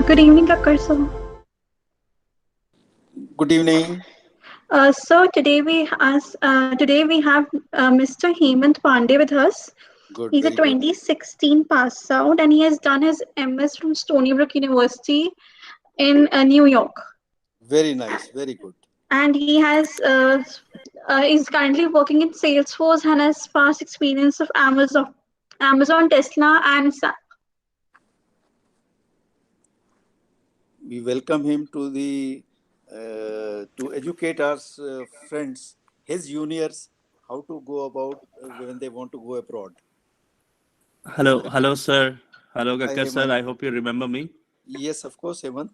Good evening, Kakkar sir. Good evening. Today we have Mr. Hemant Pandey with us. Good, He's a very good. 2016 pass out and he has done his MS from Stony Brook University in New York. Very nice, very good. And is currently working in Salesforce and has past experience of Amazon, Tesla, and We welcome him to the to educate our friends, his juniors, how to go about when they want to go abroad. Hello, sir. Hello, Hi, Gakkar sir. Hemant. I hope you remember me. Yes, of course, Hemant.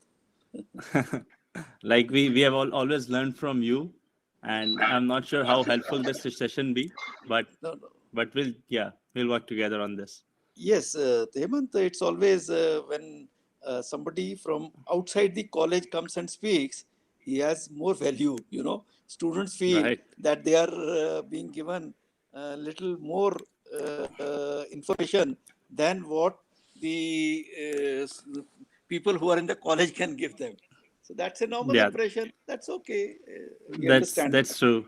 Like we have always learned from you, and I'm not sure how helpful this session be, but No, no. we'll work together on this. Yes, Hemant, it's always when somebody from outside the college comes and speaks, he has more value. Students feel Right. that they are being given a little more information than what the people who are in the college can give them. So that's a normal Yeah, impression. That's okay. We that's understand. that's true.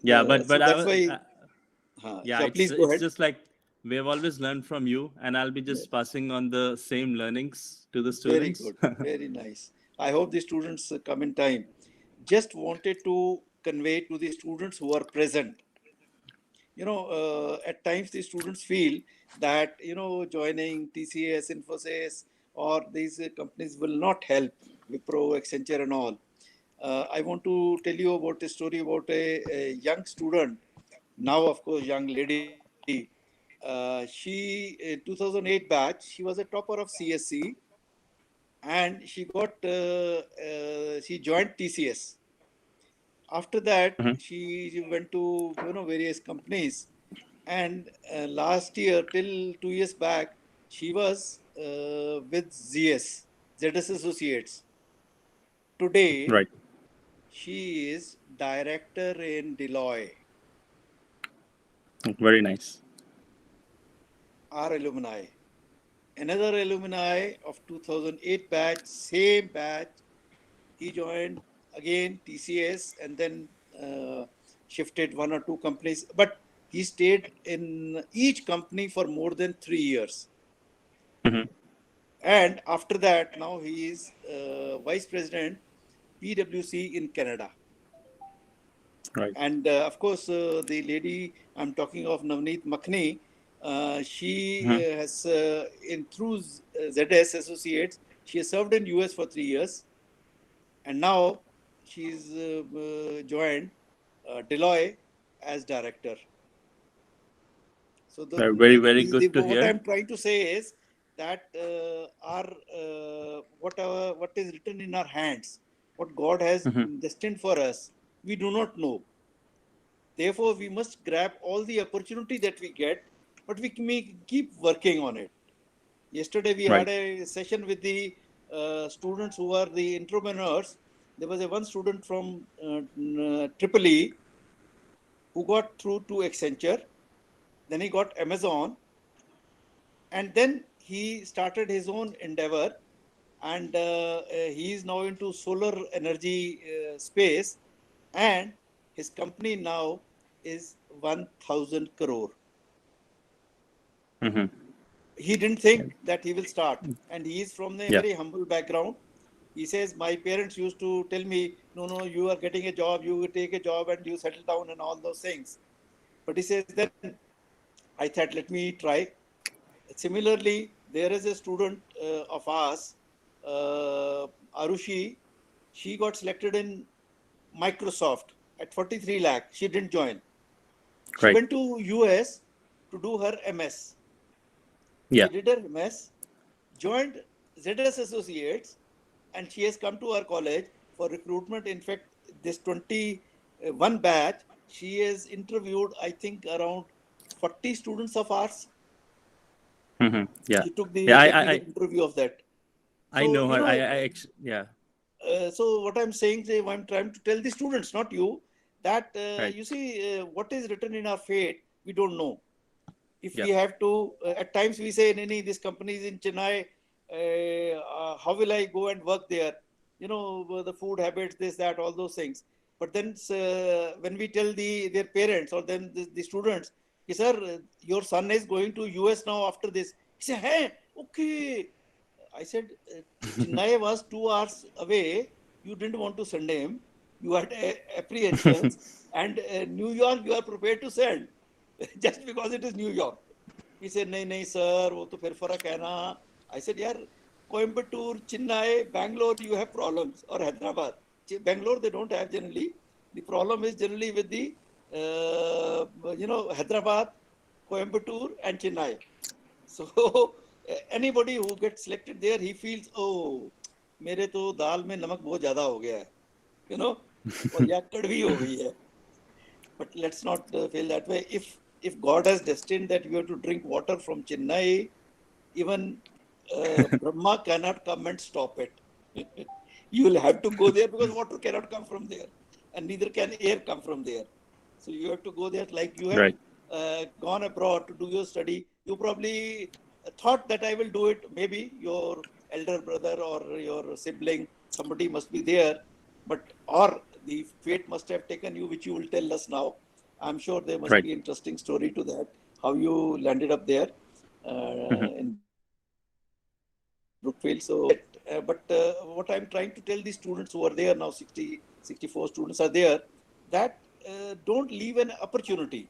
Yeah, but So but that's why. yeah, Yeah, it's please go it's ahead. just like we have always learned from you, and I'll be just passing on the same learnings to the Very students. good. Very nice. I hope the students come in time. Just wanted to convey to the students who are present. At times the students feel that, joining TCS, Infosys, or these companies will not help Wipro, Accenture, and all. I want to tell you about a story about a young student, now, of course, young lady. She, in 2008 batch, she was a topper of CSC, and she joined TCS. After that, Mhm. she went to various companies, and last year till 2 years back, she was with ZS Associates. Today, Right. she is director in Deloitte. Very nice. Our alumni. Another alumni of 2008 batch, same batch, he joined again TCS and then shifted one or two companies. But he stayed in each company for more than 3 years. Hmm. And after that, now he is vice president PwC in Canada. Right. And of course, the lady I'm talking of, Navneet Makhni, she Hmm. has in through ZS Associates, she has served in US for 3 years, and now she's joined Deloitte as director. So Very good to what hear. I'm trying to say is that our what is written in our hands, what God has Hmm. destined for us, we do not know. Therefore, we must grab all the opportunity that we get, but we may keep working on it. Yesterday, we Right. had a session with the students who are the entrepreneurs. There was one student from Triple E who got through to Accenture. Then he got Amazon, and then he started his own endeavor, and he is now into solar energy space, and his company now is 1,000 crore. Hmm. He didn't think that he will start, and he is from a Yeah. very humble background. He says, my parents used to tell me, no, you are getting a job, you take a job and you settle down and all those things. But he says, then I thought, let me try. Similarly, there is a student of ours, Arushi. She got selected in Microsoft at 43 lakh. She didn't join. She Right. went to US to do her MS. Yeah. She did her MS, joined ZS Associates, and she has come to our college for recruitment. In fact, this 21 batch, she has interviewed, I think, around 40 students of ours. Hmm. Yeah. She took Yeah. the I technical I interview of that. I So, know her. Yeah. so what I'm saying, I'm trying to tell the students, not you, that Right. you see, what is written in our fate, we don't know. If Yeah. we have to, at times we say, Nini, this company is in Chennai, how will I go and work there? The food habits, this, that, all those things. But then when we tell their parents or then the students, sir, your son is going to US now after this. He said, hey, okay. I said, Chennai was 2 hours away. You didn't want to send him. You had apprehensions. And New York, you are prepared to send just because it is New York. He said, nahi, sir, wo to phir farak hai na. I said, yaar, Coimbatore, Chennai, Bangalore, you have problems. Or Hyderabad. Bangalore, they don't have generally. The problem is generally with the, Hyderabad, Coimbatore and Chennai. So anybody who gets selected there, he feels, oh, मेरे तो दाल में नमक बहुत ज़्यादा हो गया है, और या कड़वी हो गई है. But let's not feel that way. If God has destined that you have to drink water from Chennai, even Brahma cannot come and stop it. You will have to go there because water cannot come from there, and neither can air come from there. So you have to go there. Like you have gone abroad to do your study. You probably thought that I will do it. Maybe your elder brother or your sibling, somebody must be there, or the fate must have taken you, which you will tell us now. I'm sure there must be an interesting story to that, how you landed up there in Brookfield. So, but what I'm trying to tell the students who are there now, 64 students are there, that don't leave an opportunity.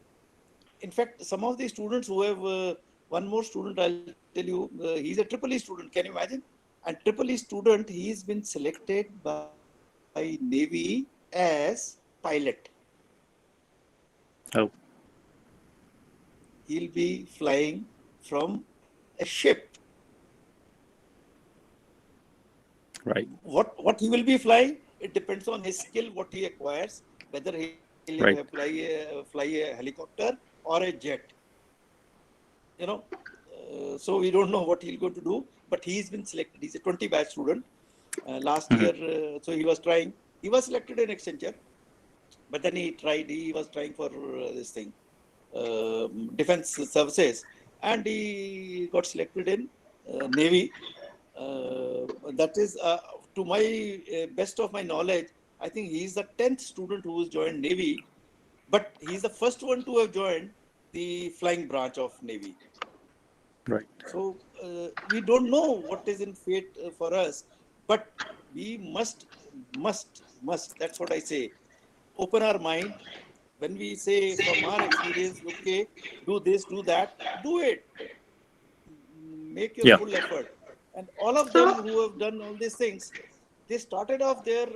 In fact, some of the students who have, one more student, I'll tell you, he's a triple E student. Can you imagine? And triple E student, he's been selected by Navy as pilot. Oh. He'll be flying from a ship. Right. What he will be flying, it depends on his skill, what he acquires, whether he'll fly a helicopter or a jet. So we don't know what he'll go to do, but he's been selected. He's a 20 batch student. Last year, so he was trying. He was selected in Accenture, but then he was trying for this thing, defense services, and he got selected in Navy. That is, to my best of my knowledge, I think he's the 10th student who has joined Navy, but he's the first one to have joined the flying branch of Navy. Right. So we don't know what is in fate for us, but we must, that's what I say, open our mind. When we say from our experience, okay, do this, do that, do it. Make your full effort. And all of them who have done all these things, they started off their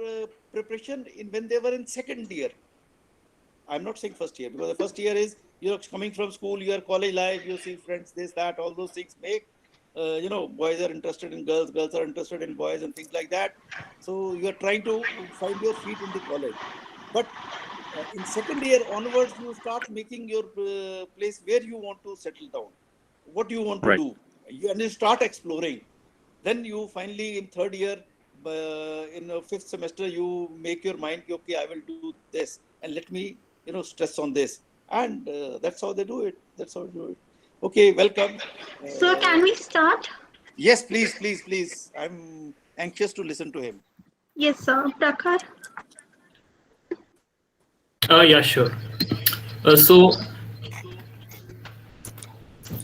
preparation when they were in second year. I'm not saying first year, because the first year is, you're coming from school, your college life, you see friends, this, that, all those things make, boys are interested in girls, girls are interested in boys and things like that. So you are trying to find your feet in the college. But in second year onwards, you start making your place where you want to settle down, what you want to do. And you start exploring. Then you finally, in third year, in the fifth semester, you make your mind, okay, I will do this, and let me, stress on this. And that's how they do it. Okay, welcome. So can we start? Yes, please. I'm anxious to listen to him. Yes, sir. Prakhar? Yeah, sure. So,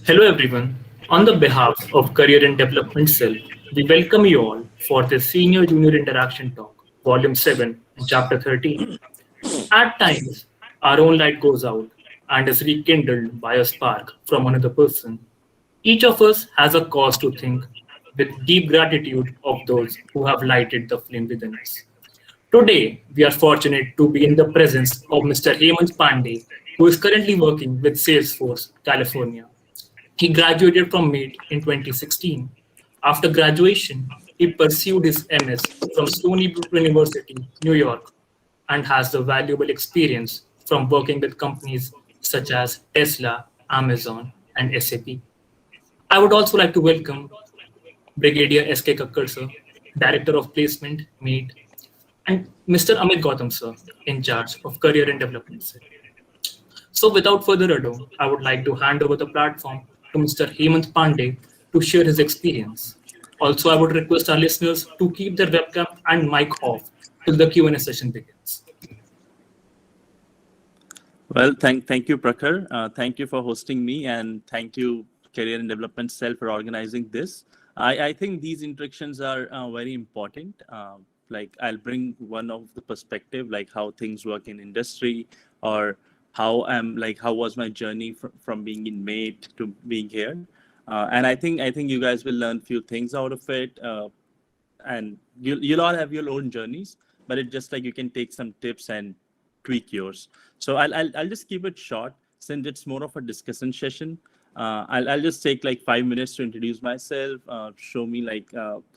hello everyone. On the behalf of Career and Development Cell, we welcome you all for the Senior Junior Interaction Talk, Volume 7, Chapter 13. At times, our own light goes out and is rekindled by a spark from another person. Each of us has a cause to think with deep gratitude of those who have lighted the flame within us. Today, we are fortunate to be in the presence of Mr. Hemant Pandey, who is currently working with Salesforce, California. He graduated from MAIT in 2016. After graduation, he pursued his MS from Stony Brook University, New York, and has the valuable experience from working with companies such as Tesla, Amazon, and SAP. I would also like to welcome Brigadier S.K. Kakkar, sir, Director of Placement, MAIT, and Mr. Amit Gautam, sir, in charge of Career and Development, sir. So without further ado, I would like to hand over the platform to Mr. Hemant Pandey to share his experience. Also, I would request our listeners to keep their webcam and mic off till the Q&A session begins. Well, thank you, Prakhar. Thank you for hosting me, and thank you, Career and Development Cell, for organizing this. I think these interactions are very important. Like, I'll bring one of the perspective, like how things work in industry, or how was my journey from being in MAIT to being here. And I think you guys will learn few things out of it. And you'll all have your own journeys, but it's just like you can take some tips and tweak yours. So I'll just keep it short since it's more of a discussion session. I'll just take like 5 minutes to introduce myself, show me like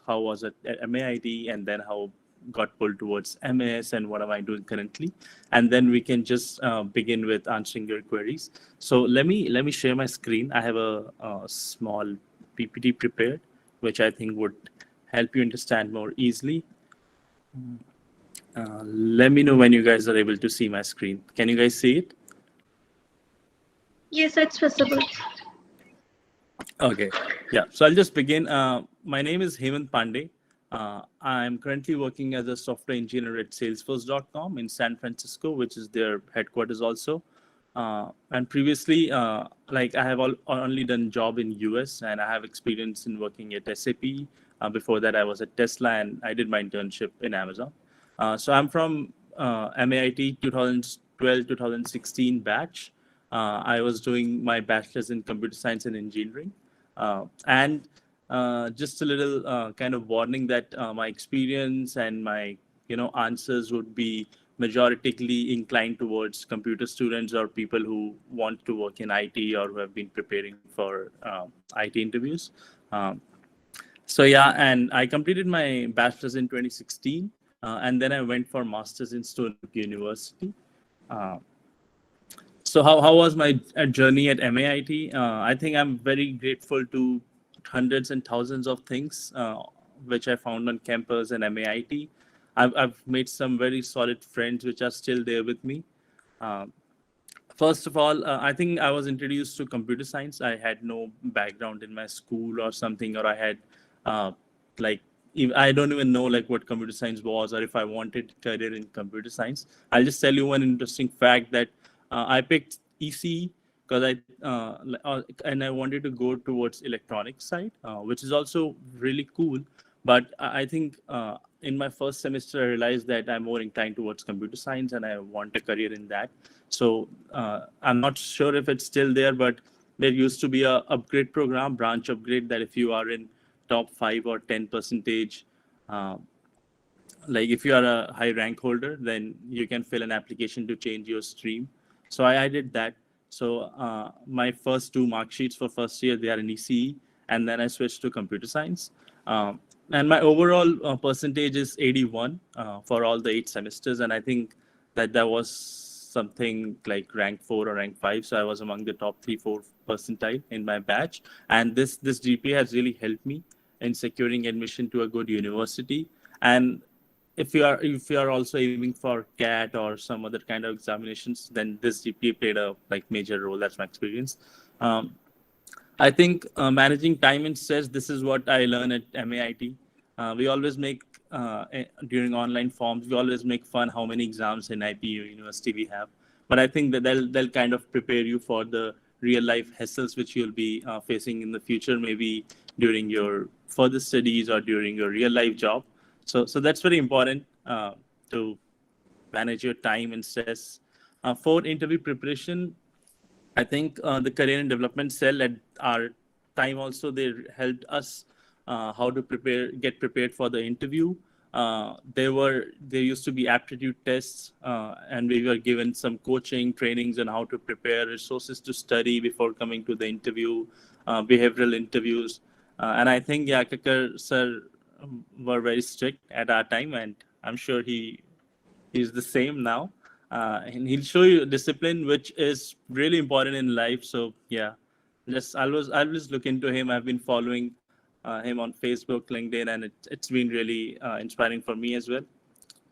how was it at MAIT, and then how got pulled towards MAS and what am I doing currently, and then we can just begin with answering your queries. So let me share my screen. I have a small PPT prepared, which I think would help you understand more easily. Let me know when you guys are able to see my screen. Can you guys see it? Yes, it's visible. Okay, yeah. So I'll just begin. My name is Hemant Pandey. I'm currently working as a software engineer at Salesforce.com in San Francisco, which is their headquarters also. And previously, like I have only done job in US, and I have experience in working at SAP. Before that, I was at Tesla, and I did my internship in Amazon. So I'm from MAIT 2012-2016 batch. I was doing my bachelor's in computer science and engineering. And just a little kind of warning that my experience and my answers would be majoritarily inclined towards computer students or people who want to work in IT or who have been preparing for IT interviews. So yeah, and I completed my bachelor's in 2016, and then I went for master's in Stony Brook University. So how was my journey at MAIT? I think I'm very grateful to hundreds and thousands of things which I found on campus and MAIT. I've made some very solid friends which are still there with me. First of all, I think I was introduced to computer science. I had no background in my school or something, or I had like I don't even know like what computer science was or if I wanted career in computer science. I'll just tell you one interesting fact that I picked ECE because and I wanted to go towards electronics side, which is also really cool. But I think in my first semester, I realized that I'm more inclined towards computer science and I want a career in that. So I'm not sure if it's still there, but there used to be a upgrade program, branch upgrade, that if you are in top 5 or 10 percentage, like if you are a high rank holder, then you can fill an application to change your stream. So I did that. So my first 2 mark sheets for first year, they are in ECE, and then I switched to computer science. And my overall percentage is 81 for all the 8 semesters. And I think that was something like rank 4 or rank 5. So I was among the top 3-4 percentile in my batch. And this GPA has really helped me in securing admission to a good university. And if you are also aiming for CAT or some other kind of examinations, then this GPA played a like major role. That's my experience. I think managing time and stress, this is what I learned at MAIT. We always make, during online forms, we always make fun how many exams in IPU university we have. But I think that they'll kind of prepare you for the real life hassles which you'll be facing in the future, maybe during your further studies or during your real life job. So that's very important to manage your time and stress. For interview preparation, I think the career and development cell at our time also, they helped us how to get prepared for the interview. There used to be aptitude tests, and we were given some coaching trainings on how to prepare, resources to study before coming to the interview, behavioral interviews. And I think Kakar sir were very strict at our time, and I'm sure he's the same now. And he'll show you discipline, which is really important in life. So yeah, just always look into him. I've been following him on Facebook, LinkedIn, and it's been really inspiring for me as well.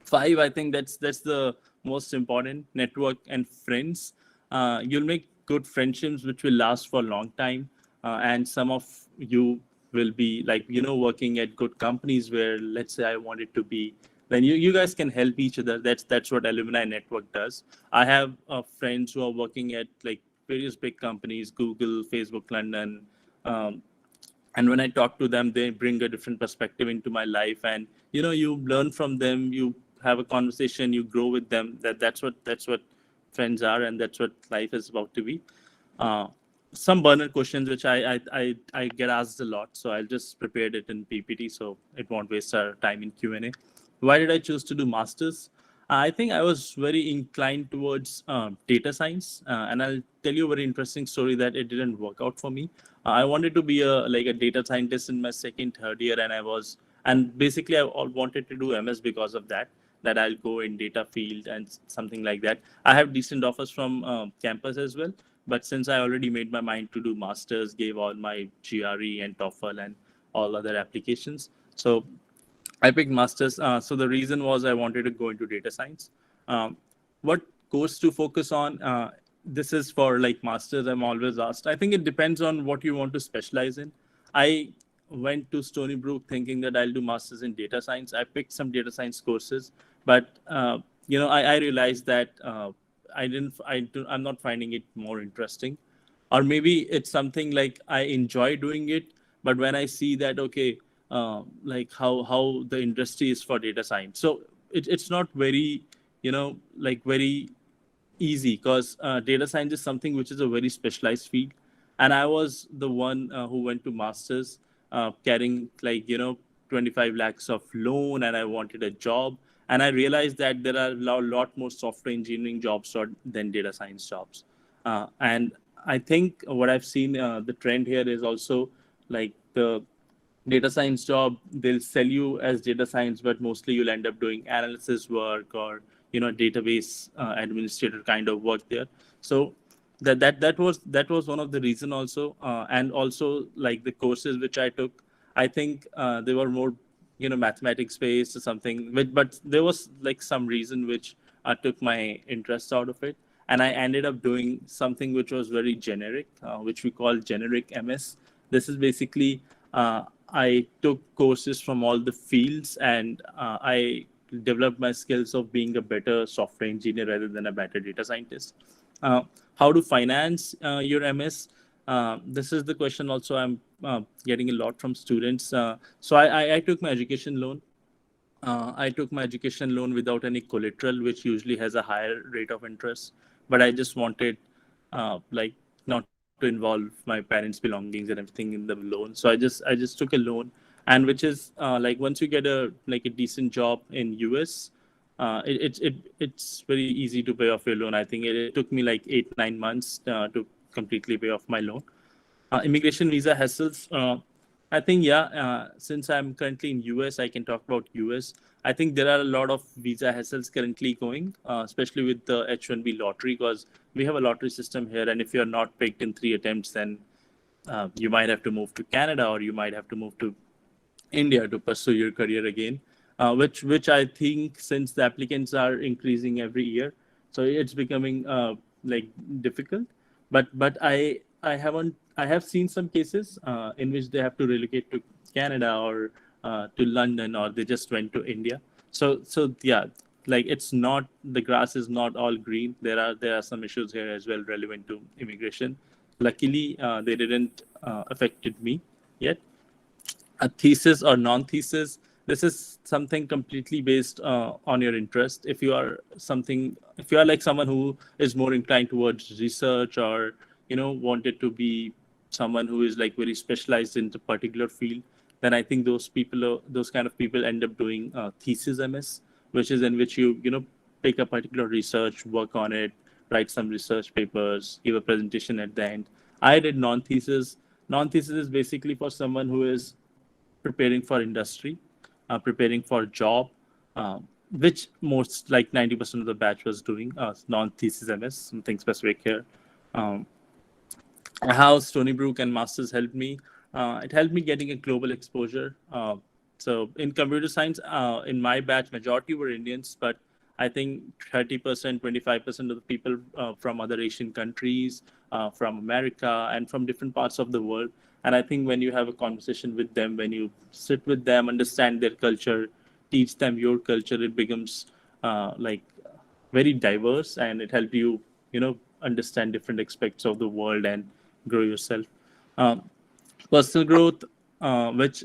5, I think that's the most important: network and friends. You'll make good friendships which will last for a long time, and some of you will be like, working at good companies where, let's say I wanted to be, then you guys can help each other. That's what alumni network does. I have friends who are working at like various big companies, Google, Facebook, London. Um, and when I talk to them, they bring a different perspective into my life, and you learn from them, you have a conversation, you grow with them. That's what friends are, and that's what life is about to be. uh, some burner questions which I get asked a lot, so I'll just prepare it in PPT so it won't waste our time in Q&A. Why did I choose to do masters? I think I was very inclined towards data science, and I'll tell you a very interesting story that it didn't work out for me. I wanted to be a data scientist in my second, third year, and basically I all wanted to do MS because of that. That I'll go in data field and something like that. I have decent offers from campus as well, but since I already made my mind to do masters, gave all my GRE and TOEFL and all other applications, so I picked masters. So the reason was I wanted to go into data science. Um, what course to focus on? This is for like masters. I'm always asked. I think it depends on what you want to specialize in. I went to Stony Brook thinking that I'll do masters in data science. I picked some data science courses, but I realized that I'm not finding it more interesting, or maybe it's something like I enjoy doing it, but when I see that, okay, like how the industry is for data science, so it's not very, like very easy, because data science is something which is a very specialized field, and I was the one who went to masters carrying like 25 lakhs of loan, and I wanted a job, and I realized that there are a lot more software engineering jobs than data science jobs. And I think what I've seen, the trend here is also like the data science job, they'll sell you as data science, but mostly you'll end up doing analysis work or database administrator kind of work there. So that was one of the reason also, and also like the courses which I took, I think they were more mathematics based or something, but there was like some reason which took my interest out of it, and I ended up doing something which was very generic, which we call generic MS. This is basically, I took courses from all the fields, and I developed my skills of being a better software engineer rather than a better data scientist. Uh, how to finance your MS? This is the question also I'm getting a lot from students. So I took my education loan. I took my education loan without any collateral, which usually has a higher rate of interest. But I just wanted, like, not to involve my parents' belongings and everything in the loan. So I just took a loan, and which is like once you get a decent job in US, it's very easy to pay off your loan. I think it took me like 8-9 months to completely pay off my loan. Immigration visa hassles. I think, yeah, since I'm currently in US, I can talk about US. I think there are a lot of visa hassles currently going, especially with the H-1B lottery, because we have a lottery system here, and if you're not picked in 3 attempts, then you might have to move to Canada, or you might have to move to India to pursue your career again, which I think, since the applicants are increasing every year, so it's becoming like difficult. But I have seen some cases in which they have to relocate to Canada or to London, or they just went to India. So yeah, like it's not, the grass is not all green. There are some issues here as well relevant to immigration. Luckily, they didn't affected me yet. A thesis or non-thesis, this is something completely based on your interest. If you are like someone who is more inclined towards research, or wanted to be someone who is like very specialized in a particular field, then I think those kind of people end up doing thesis MS, which is in which you pick a particular research, work on it, write some research papers, give a presentation at the end. I did non-thesis. Non-thesis is basically for someone who is preparing for industry, preparing for job, which most like 90% of the batch was doing non-thesis MS, something specific here. Um, how Stony Brook and Masters helped me. It helped me getting a global exposure. So in computer science, in my batch, majority were Indians, but I think 30%, 25% of the people from other Asian countries, from America, and from different parts of the world. And I think when you have a conversation with them, when you sit with them, understand their culture, teach them your culture, it becomes like very diverse, and it helps you, understand different aspects of the world and grow yourself. Um, Personal growth, which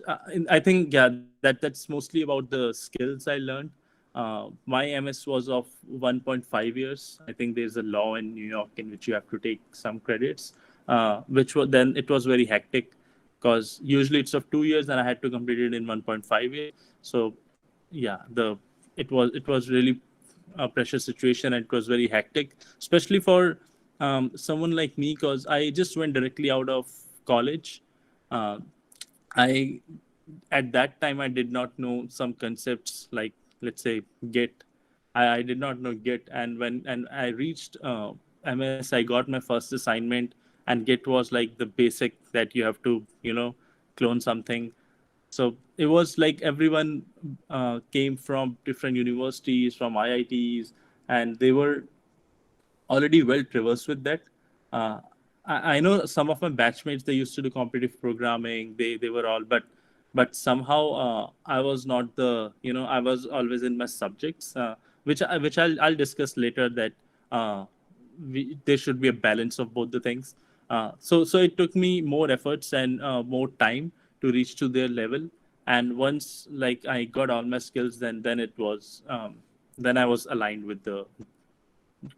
I think, yeah, that's mostly about the skills I learned. My MS was of 1.5 years. I think there's a law in New York in which you have to take some credits, which was then it was very hectic because usually it's of 2 years and I had to complete it in 1.5 years. So yeah, it was really a pressure situation, and it was very hectic, especially for someone like me, because I just went directly out of college. uh, I At that time I did not know some concepts like, let's say, Git. I did not know Git, and when and I reached MS, I got my first assignment, and Git was like the basic that you have to clone something. So it was like everyone came from different universities, from IITs, and they were already well traversed with that. Uh, I know some of my batchmates, they used to do competitive programming. They were all, but somehow I was not the I was always in my subjects, which I'll discuss later, that there should be a balance of both the things. So it took me more efforts and more time to reach to their level. And once like I got all my skills, then it was then I was aligned with the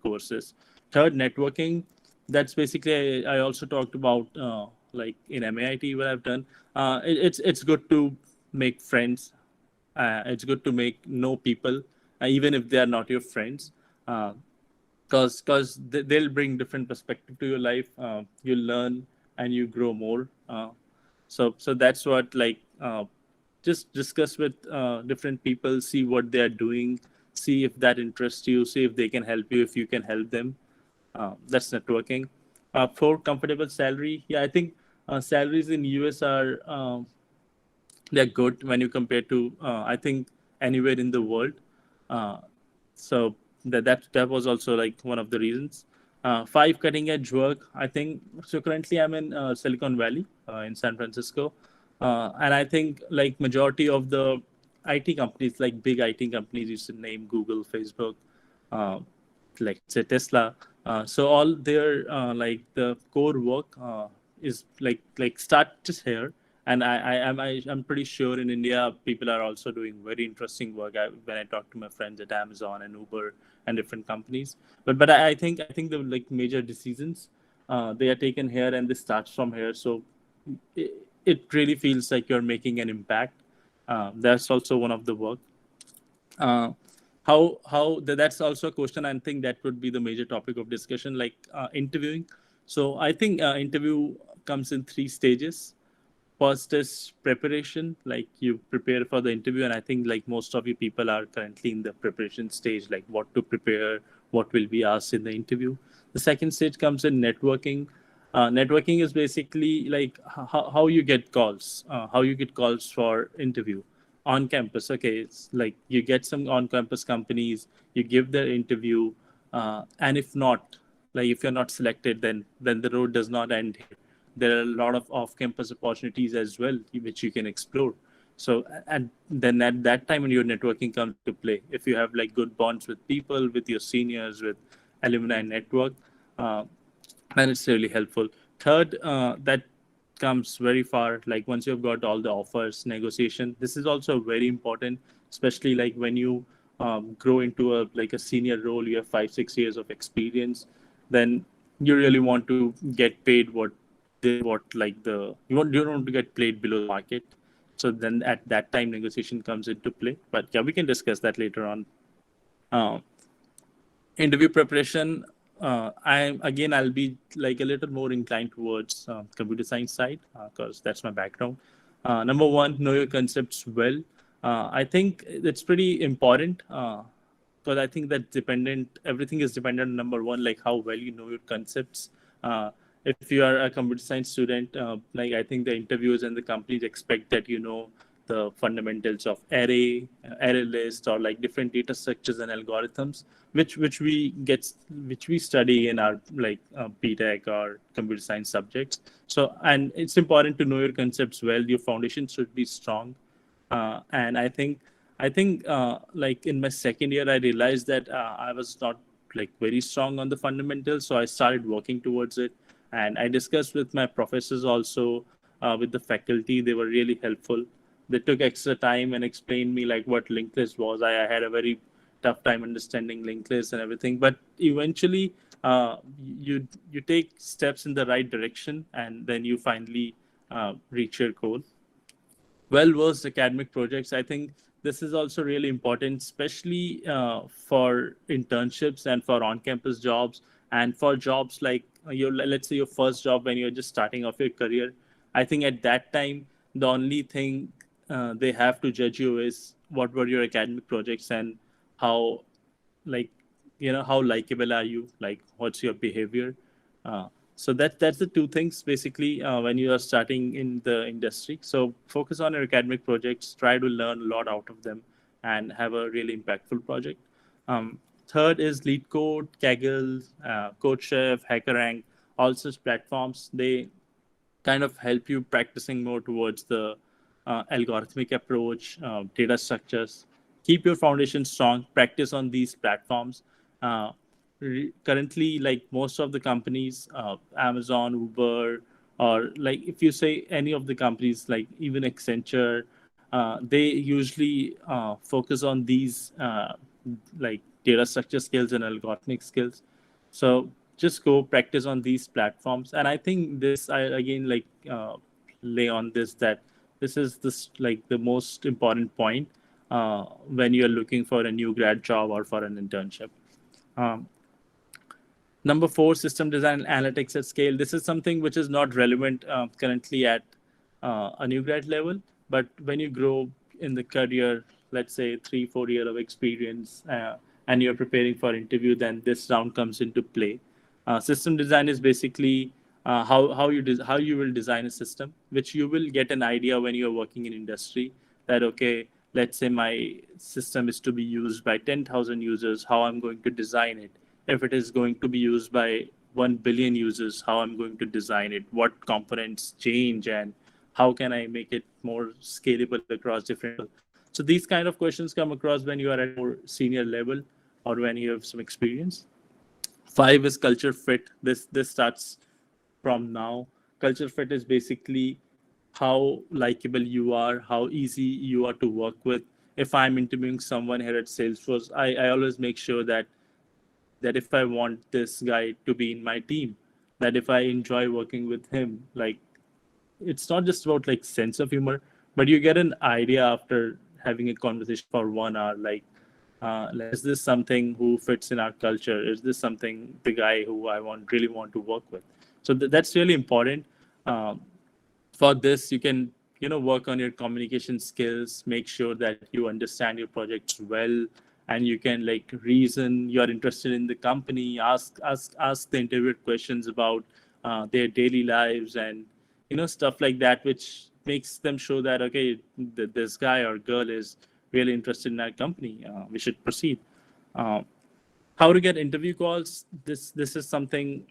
courses. Third, networking. That's basically I also talked about like in MAIT what I've done. It's good to make friends. It's good to know people, even if they are not your friends, because they'll bring different perspective to your life. You learn and you grow more. So that's what, like, just discuss with different people, see what they are doing, see if that interests you, see if they can help you, if you can help them. That's networking. For comfortable salary, yeah, I think salaries in US are they're good when you compare to I think anywhere in the world. Uh, so that was also like one of the reasons. Five, cutting edge work. I think so. Currently, I'm in Silicon Valley in San Francisco, and I think like majority of the IT companies, like big IT companies, you should name Google, Facebook, uh, like say Tesla. So all their like the core work is like start just here. And I'm pretty sure in India people are also doing very interesting work. When I talk to my friends at Amazon and Uber and different companies, but I think the like major decisions they are taken here, and this starts from here. So it really feels like you're making an impact. That's also one of the work. uh, that's also a question. I think that would be the major topic of discussion, like interviewing. So I think interview comes in three stages. First is preparation, like you prepare for the interview, and I think like most of you people are currently in the preparation stage, like what to prepare, what will be asked in the interview. The second stage comes in networking. Networking is basically like how you get calls, how you get calls for interview on campus. Okay, it's like you get some on campus companies, you give their interview, and if not, like if you're not selected, then the road does not end here. There are a lot of off-campus opportunities as well, which you can explore. So, and then at that time, when your networking comes into play, if you have like good bonds with people, with your seniors, with alumni network, uh, then it's really helpful. Third, that comes very far. Like once you've got all the offers, negotiation. This is also very important, especially like when you grow into a senior role. You have 5-6 years of experience, then you really want to get paid what like the you don't want to get paid below the market. So then at that time negotiation comes into play. But yeah, we can discuss that later on. Uh, Interview preparation, I'll be like a little more inclined towards computer science side because that's my background. Number one, know your concepts well. I think it's pretty important because I think that everything is dependent on number one, like how well you know your concepts. If you are a computer science student, like I think the interviewers and the companies expect that you know the fundamentals of array list, or like different data structures and algorithms, which we study in our like BTech or computer science subjects. So, and it's important to know your concepts well. Your foundation should be strong, and I think like in my second year, I realized that I was not like very strong on the fundamentals, so I started working towards it. And I discussed with my professors also, with the faculty. They were really helpful. They took extra time and explained me like what linked list was. I had a very tough time understanding linked list and everything, but eventually you take steps in the right direction, and then you finally reach your goal. Well-versed academic projects. I think this is also really important, especially for internships and for on-campus jobs, and for jobs like your, let's say your first job when you're just starting off your career. I think at that time, the only thing they have to judge you is what were your academic projects, and how, like, how likable are you, like what's your behavior. So that's the two things basically when you are starting in the industry. So focus on your academic projects, try to learn a lot out of them, and have a really impactful project. Third is Lead Code, Kaggle, CodeChef, HackerRank. All such platforms, they kind of help you practicing more towards the algorithmic approach, data structures. Keep your foundation strong. Practice on these platforms. Uh, Currently, like most of the companies, Amazon, Uber, or like if you say any of the companies, like even Accenture, they usually focus on these like data structure skills and algorithmic skills. So just go practice on these platforms. And I think this, I again like lay on this, that this is this like the most important point when you're looking for a new grad job or for an internship. um, Number four, system design and analytics at scale. This is something which is not relevant currently at a new grad level, but when you grow in the career, let's say 3-4 years of experience, and you're preparing for interview, then this round comes into play. System design is basically how you will design a system, which you will get an idea when you're working in industry, that okay, let's say my system is to be used by 10,000 users, how I'm going to design it. If it is going to be used by 1 billion users, how I'm going to design it, what components change, and how can I make it more scalable across different people. So these kind of questions come across when you are at more senior level or when you have some experience. Five is culture fit. This starts from now. Culture fit is basically how likable you are, how easy you are to work with. If I'm interviewing someone here at Salesforce, I always make sure that if I want this guy to be in my team, that if I enjoy working with him, like it's not just about like sense of humor, but you get an idea after having a conversation for 1 hour, like is this something who fits in our culture? Is this something the guy who I really want to work with? So that's really important. Um, for this, you can work on your communication skills, make sure that you understand your projects well, and you can like reason, you're interested in the company, ask the interviewer questions about their daily lives, and stuff like that, which makes them show that okay, this guy or girl is really interested in our company. We should proceed. uh, how to get interview calls. This is something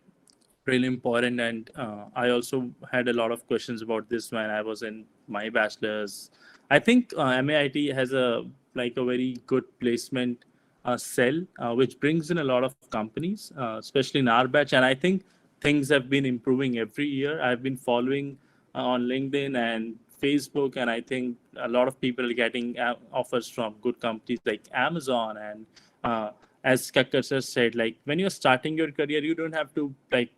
really important, and I also had a lot of questions about this when I was in my bachelor's. I think MAIT has a very good placement cell, which brings in a lot of companies, especially in our batch. And I think things have been improving every year. I've been following on LinkedIn and Facebook, and I think a lot of people are getting offers from good companies like Amazon. And as Kakkar sir said, like when you're starting your career, you don't have to like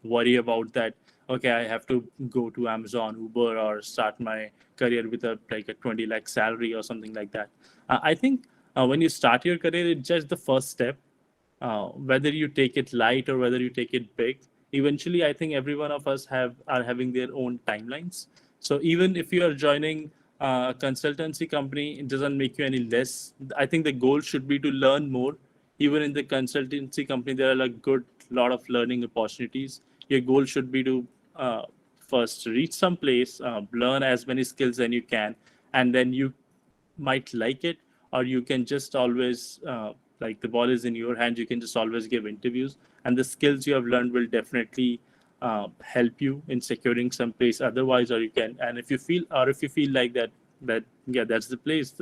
worry about that. Okay, I have to go to Amazon, Uber, or start my career with a 20 lakh salary or something like that. I think when you start your career, it's just the first step. Whether you take it light or whether you take it big, eventually I think every one of us are having their own timelines. So even if you are joining a consultancy company, it doesn't make you any less. I think the goal should be to learn more. Even in the consultancy company, there are a good lot of learning opportunities. Your goal should be to first reach some place, learn as many skills as you can, and then you might like it, or you can just always like the ball is in your hands. You can just always give interviews, and the skills you have learned will definitely help you in securing some place otherwise. Or you can, and if you feel like that yeah, that's the place,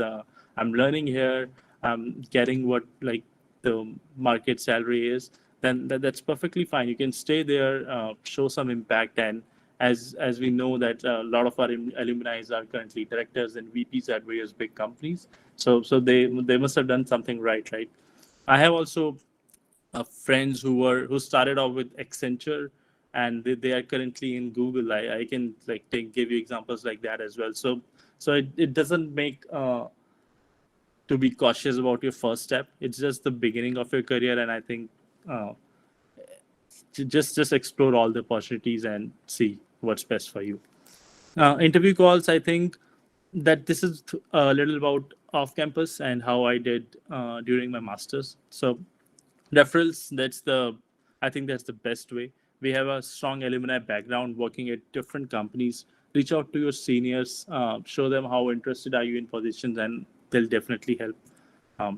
I'm learning here, I'm getting what like the market salary is, then that's perfectly fine. You can stay there, show some impact. And as we know that a lot of our alumni are currently directors and VPs at various big companies, so they must have done something right. I have also friends who started off with Accenture, and they are currently in Google. I can like give you examples like that as well. So it doesn't make to be cautious about your first step. It's just the beginning of your career, and I think uh, just explore all the opportunities and see what's best for you. Interview calls, I think that this is a little about off campus and how I did during my masters. So referrals, I think that's the best way. We have a strong alumni background working at different companies. Reach out to your seniors, show them how interested are you in positions, and they'll definitely help.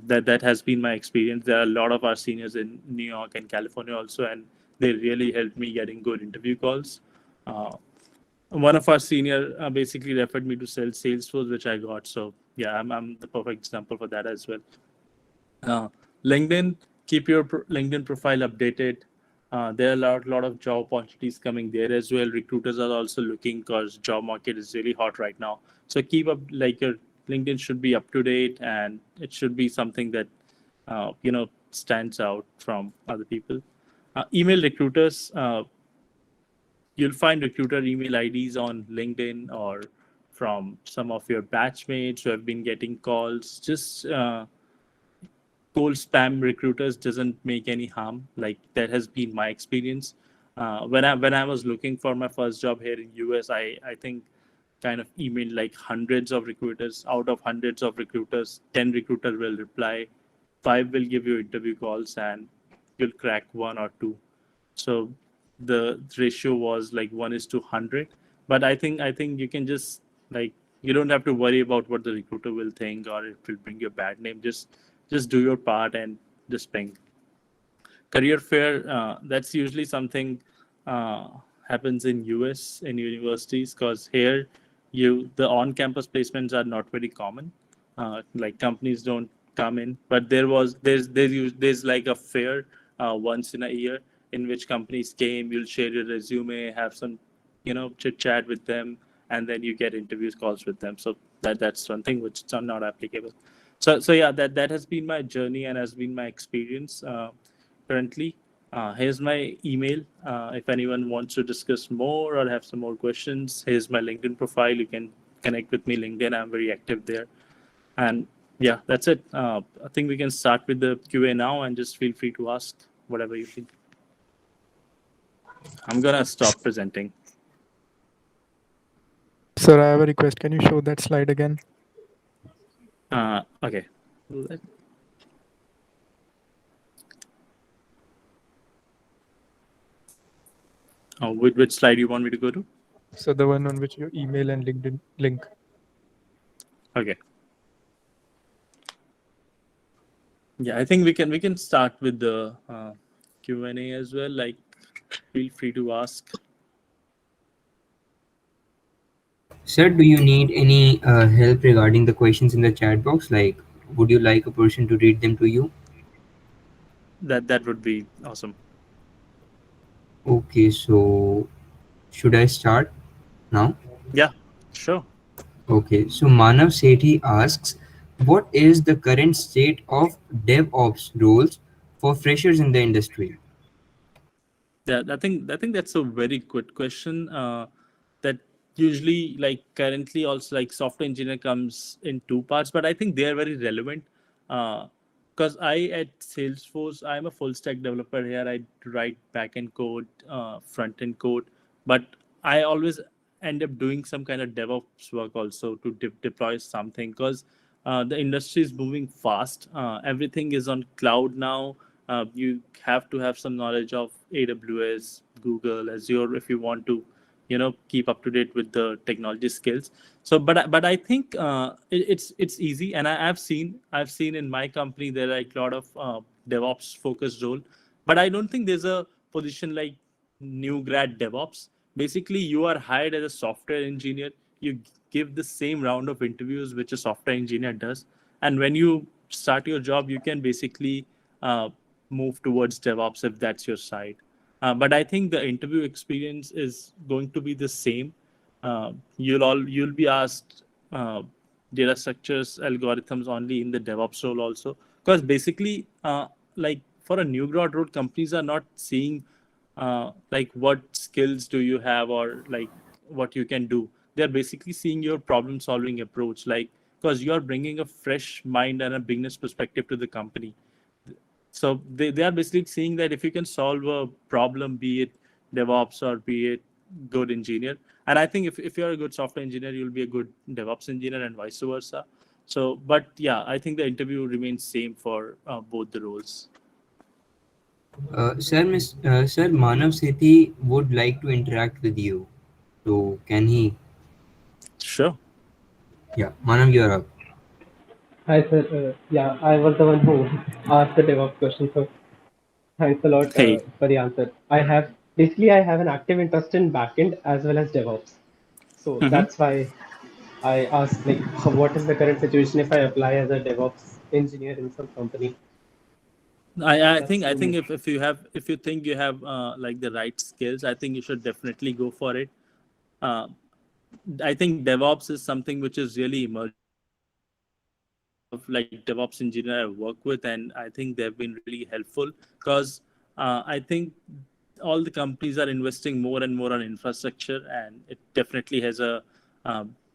That has been my experience. There are a lot of our seniors in New York and California also, and they really helped me getting good interview calls. Uh, One of our senior basically referred me to sell Salesforce, which I got. So yeah, I'm the perfect example for that as well. Uh, LinkedIn, keep your LinkedIn profile updated. There are a lot of job opportunities coming there as well. Recruiters are also looking because job market is really hot right now. So keep up, like your LinkedIn should be up to date, and it should be something that stands out from other people. Email recruiters. You'll find recruiter email IDs on LinkedIn or from some of your batchmates who have been getting calls. Just cold spam recruiters doesn't make any harm. Like that has been my experience. When I was looking for my first job here in US, I think kind of emailed like hundreds of recruiters. Out of hundreds of recruiters, 10 recruiters will reply, 5 will give you interview calls, and you'll crack 1 or 2. So the ratio was like 1:100. But I think you can just like, you don't have to worry about what the recruiter will think or it will bring you a bad name. Just do your part and just ping. Career fair, that's usually something uh, happens in US in universities, because here the on-campus placements are not very common. Like companies don't come in, but there's like a fair once in a year in which companies came. You'll share your resume, have some chit chat with them, and then you get interviews calls with them. So that's something which is not applicable. So yeah, that has been my journey and has been my experience currently. Here's my email. If anyone wants to discuss more or have some more questions, here's my LinkedIn profile. You can connect with me LinkedIn. I'm very active there. And yeah, that's it. I think we can start with the QA now, and just feel free to ask whatever you think. I'm gonna stop presenting. Sir, I have a request. Can you show that slide again? Okay. Which slide you want me to go to? So the one on which your email and LinkedIn link. Okay. Yeah, I think we can start with the Q&A as well. Like, feel free to ask. Sir, do you need any help regarding the questions in the chat box? Like, would you like a person to read them to you? That would be awesome. Okay, so should I start now? Yeah, sure. Okay, so Manav Sethi asks, what is the current state of DevOps roles for freshers in the industry? Yeah, I think that's a very good question. That usually, like currently, also like software engineer comes in 2 parts, but I think they are very relevant. Because I at Salesforce, I'm a full stack developer here. I write backend code, front end code, but I always end up doing some kind of DevOps work also to deploy something, because the industry is moving fast. Everything is on cloud now. You have to have some knowledge of AWS, Google, Azure if you want to keep up to date with the technology skills. So but I think it's easy, and I've seen in my company there are like a lot of DevOps focused role, but I don't think there's a position like new grad DevOps. Basically, you are hired as a software engineer. You give the same round of interviews which a software engineer does, and when you start your job, you can basically move towards DevOps if that's your side. But I think the interview experience is going to be the same. You'll be asked data structures, algorithms only in the DevOps role also, because basically, like for a new grad role, companies are not seeing like what skills do you have or like what you can do. They're basically seeing your problem solving approach, like because you are bringing a fresh mind and a beginner's perspective to the company. So they are basically seeing that if you can solve a problem, be it DevOps or be it good engineer, and I think if you're a good software engineer, you'll be a good DevOps engineer and vice versa. So but yeah, I think the interview remains same for both the roles. Sir, Manav Sethi would like to interact with you. So can he? Sure. Yeah, Manav, you're up. Hi, sir. Yeah, I was the one who asked the DevOps question, so thanks a lot Hey. for the answer. I have an active interest in backend as well as DevOps, so Mhm. that's why I asked like, what is the current situation if I apply as a DevOps engineer in some company? I That's think I the think main. if you think you have like the right skills, I think you should definitely go for it. Uh, I think DevOps is something which is really emerging in India. A lot of like DevOps engineers I work with, and I think they've been really helpful because I think all the companies are investing more and more on infrastructure, and it definitely has a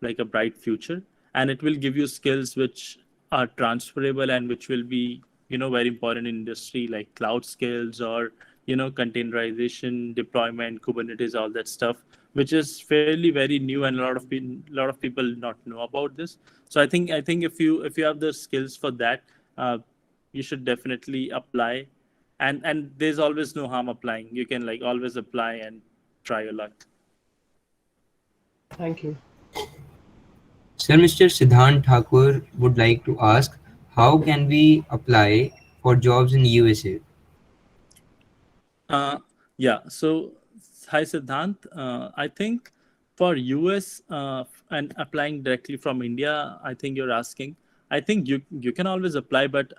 like a bright future, and it will give you skills which are transferable and which will be very important in industry like cloud skills or containerization, deployment, Kubernetes, all that stuff, which is fairly very new, and a lot of people not know about this. So I think if you have the skills for that, uh, you should definitely apply, and there's always no harm applying. You can like always apply and try your luck. Thank you. Sir, Mr. Siddhant Thakur would like to ask, how can we apply for jobs in USA? Uh, yeah. So, hi Siddhant. I think for US and applying directly from India, I think you're asking. I think you can always apply, but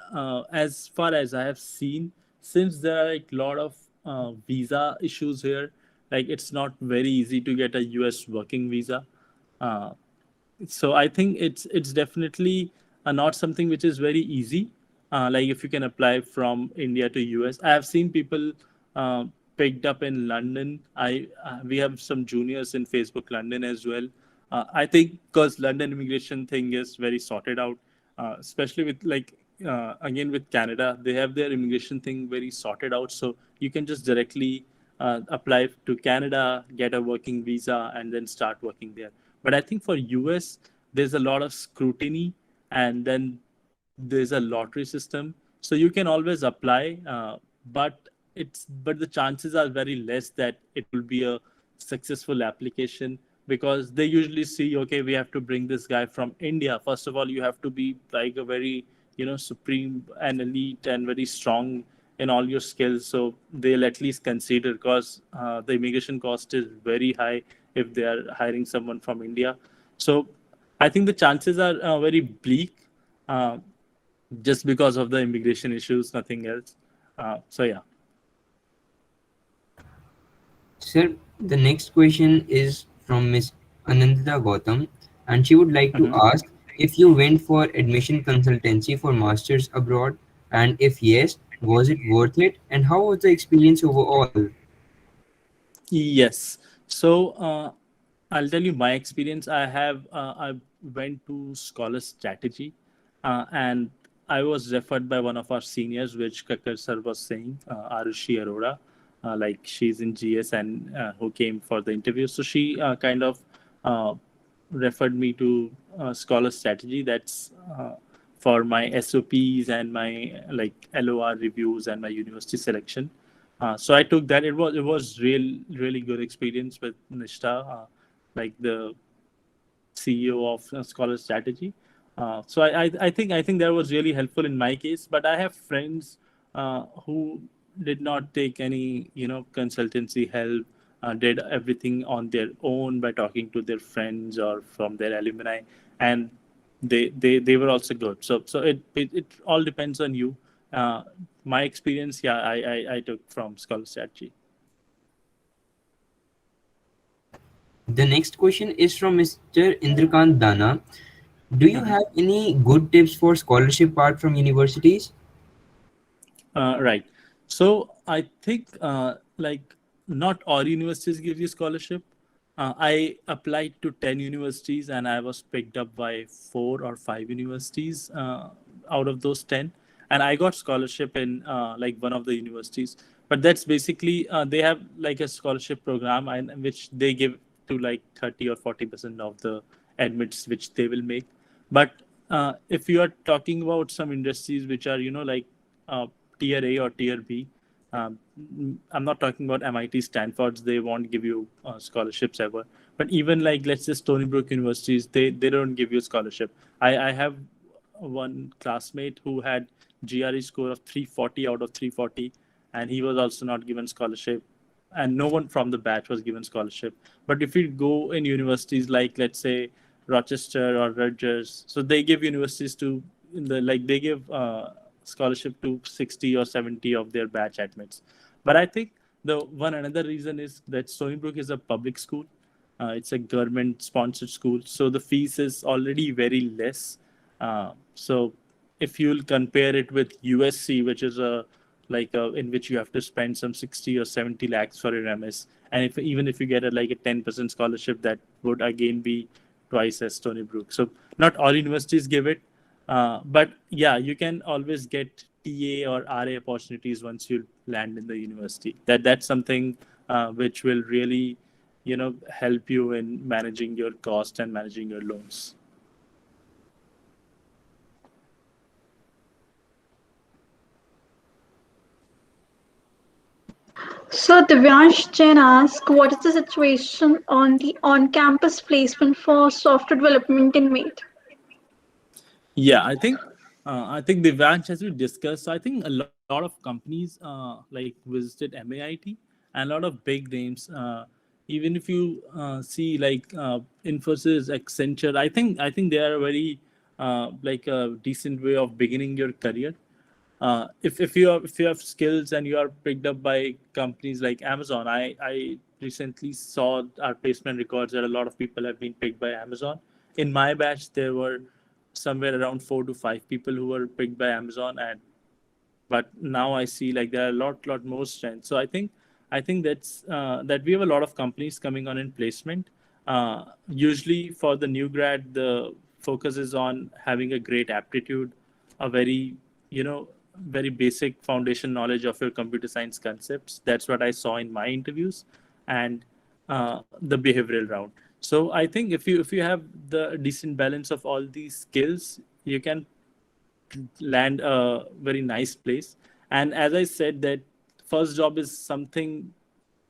as far as I have seen, since there are like a lot of visa issues here, like it's not very easy to get a US working visa. Uh, so I think it's definitely not something which is very easy. Like if you can apply from India to US, I have seen people uh, picked up in London. We have some juniors in Facebook London as well. I think because London immigration thing is very sorted out, especially with like again with Canada, they have their immigration thing very sorted out. So you can just directly apply to Canada, get a working visa, and then start working there. But I think for US, there's a lot of scrutiny, and then there's a lottery system. So you can always apply, but the chances are very less that it will be a successful application because they usually see, okay, we have to bring this guy from India. First of all, you have to be like a very supreme and elite and very strong in all your skills. So they'll at least consider because the immigration cost is very high if they are hiring someone from India. So I think the chances are very bleak uh, just because of the immigration issues, nothing else. So yeah. Sir, the next question is from Miss Anandita Gautam, and she would like to Mhm. ask if you went for admission consultancy for masters abroad, and if yes, was it worth it, and how was the experience overall? Yes. So I'll tell you my experience. I went to Scholar Strategy, and I was referred by one of our seniors, which Kakar sir was saying, Arushi Arora, like she's in GS and who came for the interview. So she kind of uh, referred me to Scholar Strategy. That's for my SOPs and my like LOR reviews and my university selection. So I took that. It was really good experience with Nishta, like the CEO of Scholar Strategy. So I think that was really helpful in my case. But I have friends who did not take any consultancy help, did everything on their own by talking to their friends or from their alumni, and they were also good. So it all depends on you. My experience, yeah, I took from Scholar Strategy. The next question is from Mr. Indrakant Dana. Do you Mhm. have any good tips for scholarship part from universities? Right. So I think like not all universities give you scholarship. I applied to 10 universities and I was picked up by 4 or 5 universities out of those 10. And I got scholarship in like one of the universities. But that's basically, they have like a scholarship program and which they give to like 30 or 40% of the admits which they will make. But if you are talking about some industries which are, like uh, tier A or tier B. I'm not talking about MIT, Stanford's. They won't give you scholarships ever. But even like let's say Stony Brook universities, they don't give you scholarship. I have one classmate who had GRE score of 340 out of 340, and he was also not given scholarship. And no one from the batch was given scholarship. But if you go in universities like let's say Rochester or Rutgers, so they give universities to in the like they give scholarship to 60 or 70 of their batch admits. But I think the one another reason is that Stony Brook is a public school. It's a government sponsored school, so the fees is already very less. So if you'll compare it with USC, which is a in which you have to spend some 60 or 70 lakhs for your MS, and if even if you get like a 10% scholarship, that would again be twice as Stony Brook. So not all universities give it, but yeah, you can always get TA or RA opportunities once you land in the university. That's something which will really, help you in managing your cost and managing your loans. So Divyansh Jain asks, what is the situation on the on-campus placement for software development in MAIT? Yeah, I think the advantage as we discussed. So I think a lot of companies like visited MAIT and a lot of big names. Even if you see like Infosys, Accenture, I think they are a very like a decent way of beginning your career. If you have skills and you are picked up by companies like Amazon, I recently saw our placement records that a lot of people have been picked by Amazon. In my batch, there were somewhere around 4 to 5 people who were picked by Amazon, and but now I see like there are a lot more strength. So I think that we have a lot of companies coming on in placement. Usually for the new grad, the focus is on having a great aptitude, a very very basic foundation knowledge of your computer science concepts. That's what I saw in my interviews, and the behavioral round. So I think if you have the decent balance of all these skills, you can land a very nice place. And as I said, that first job is something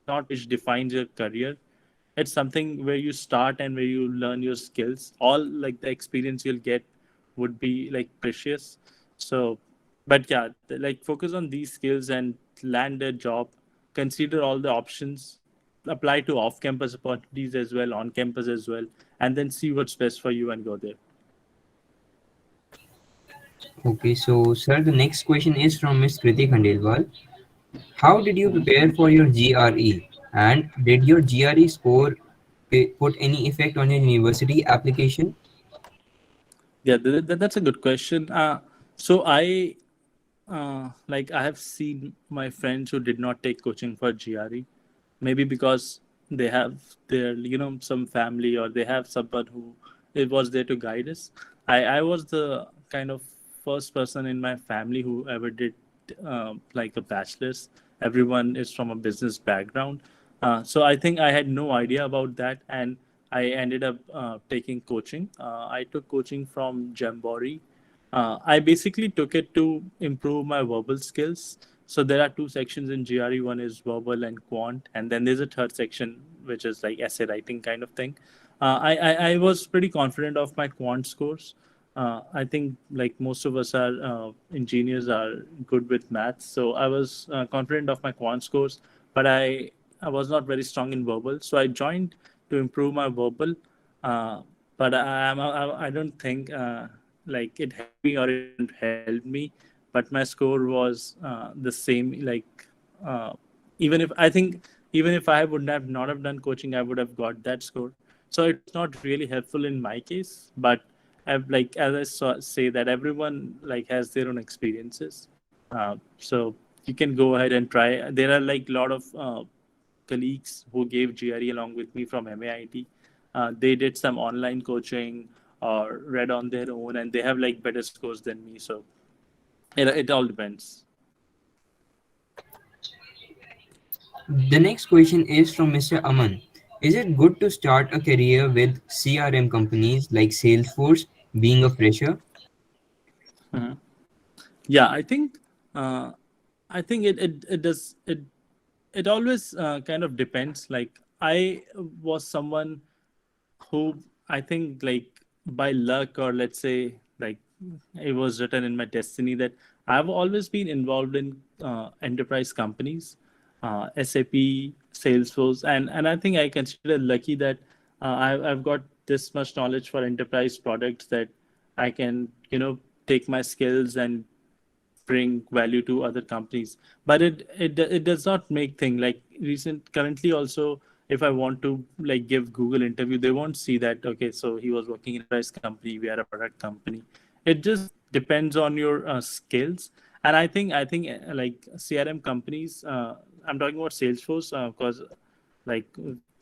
not which defines your career. It's something where you start and where you learn your skills. All like the experience you'll get would be like precious. So, but yeah, like focus on these skills and land a job. Consider all the options. Apply to off-campus opportunities as well, on campus as well, and then see what's best for you and go there. Okay, so sir, the next question is from Ms. Kriti Khandelwal. How did you prepare for your GRE? And did your GRE score put any effect on your university application? Yeah, that's a good question. So I have seen my friends who did not take coaching for GRE, maybe because they have their some family or they have someone who it was there to guide us. I was the kind of first person in my family who ever did like a bachelor's. Everyone is from a business background, so I think I had no idea about that, and I ended up taking coaching. I took coaching from Jamboree. I basically took it to improve my verbal skills So there are two sections in GRE. One is verbal and quant, and then there's a third section which is like essay writing kind of thing. I was pretty confident of my quant scores. I think like most of us are engineers are good with maths, so I was confident of my quant scores, but I was not very strong in verbal, so I joined to improve my verbal. Uh, but I don't think like it helped me or it didn't help me, but my score was the same. Like even if I think even if I would have not have done coaching, I would have got that score. So it was not really helpful in my case, but I've, like as I say that everyone like has their own experiences. So you can go ahead and try. There are like a lot of colleagues who gave GRE along with me from MAIT. They did some online coaching or read on their own, and they have like better scores than me. So it all depends. The next question is from Mr. Aman. Is it good to start a career with CRM companies like Salesforce being a fresher? Mhm. Yeah, uh, I think it does it always kind of depends. Like I was someone who I think like by luck or let's say like it was written in my destiny that I've always been involved in enterprise companies, SAP, Salesforce, and I think I consider lucky that I've got this much knowledge for enterprise products that I can take my skills and bring value to other companies. But it does not make thing like recent currently also. If I want to like give Google interview, they won't see that okay, so he was working in a price company, we are a product company. It just depends on your skills. And I think like CRM companies, I'm talking about Salesforce because like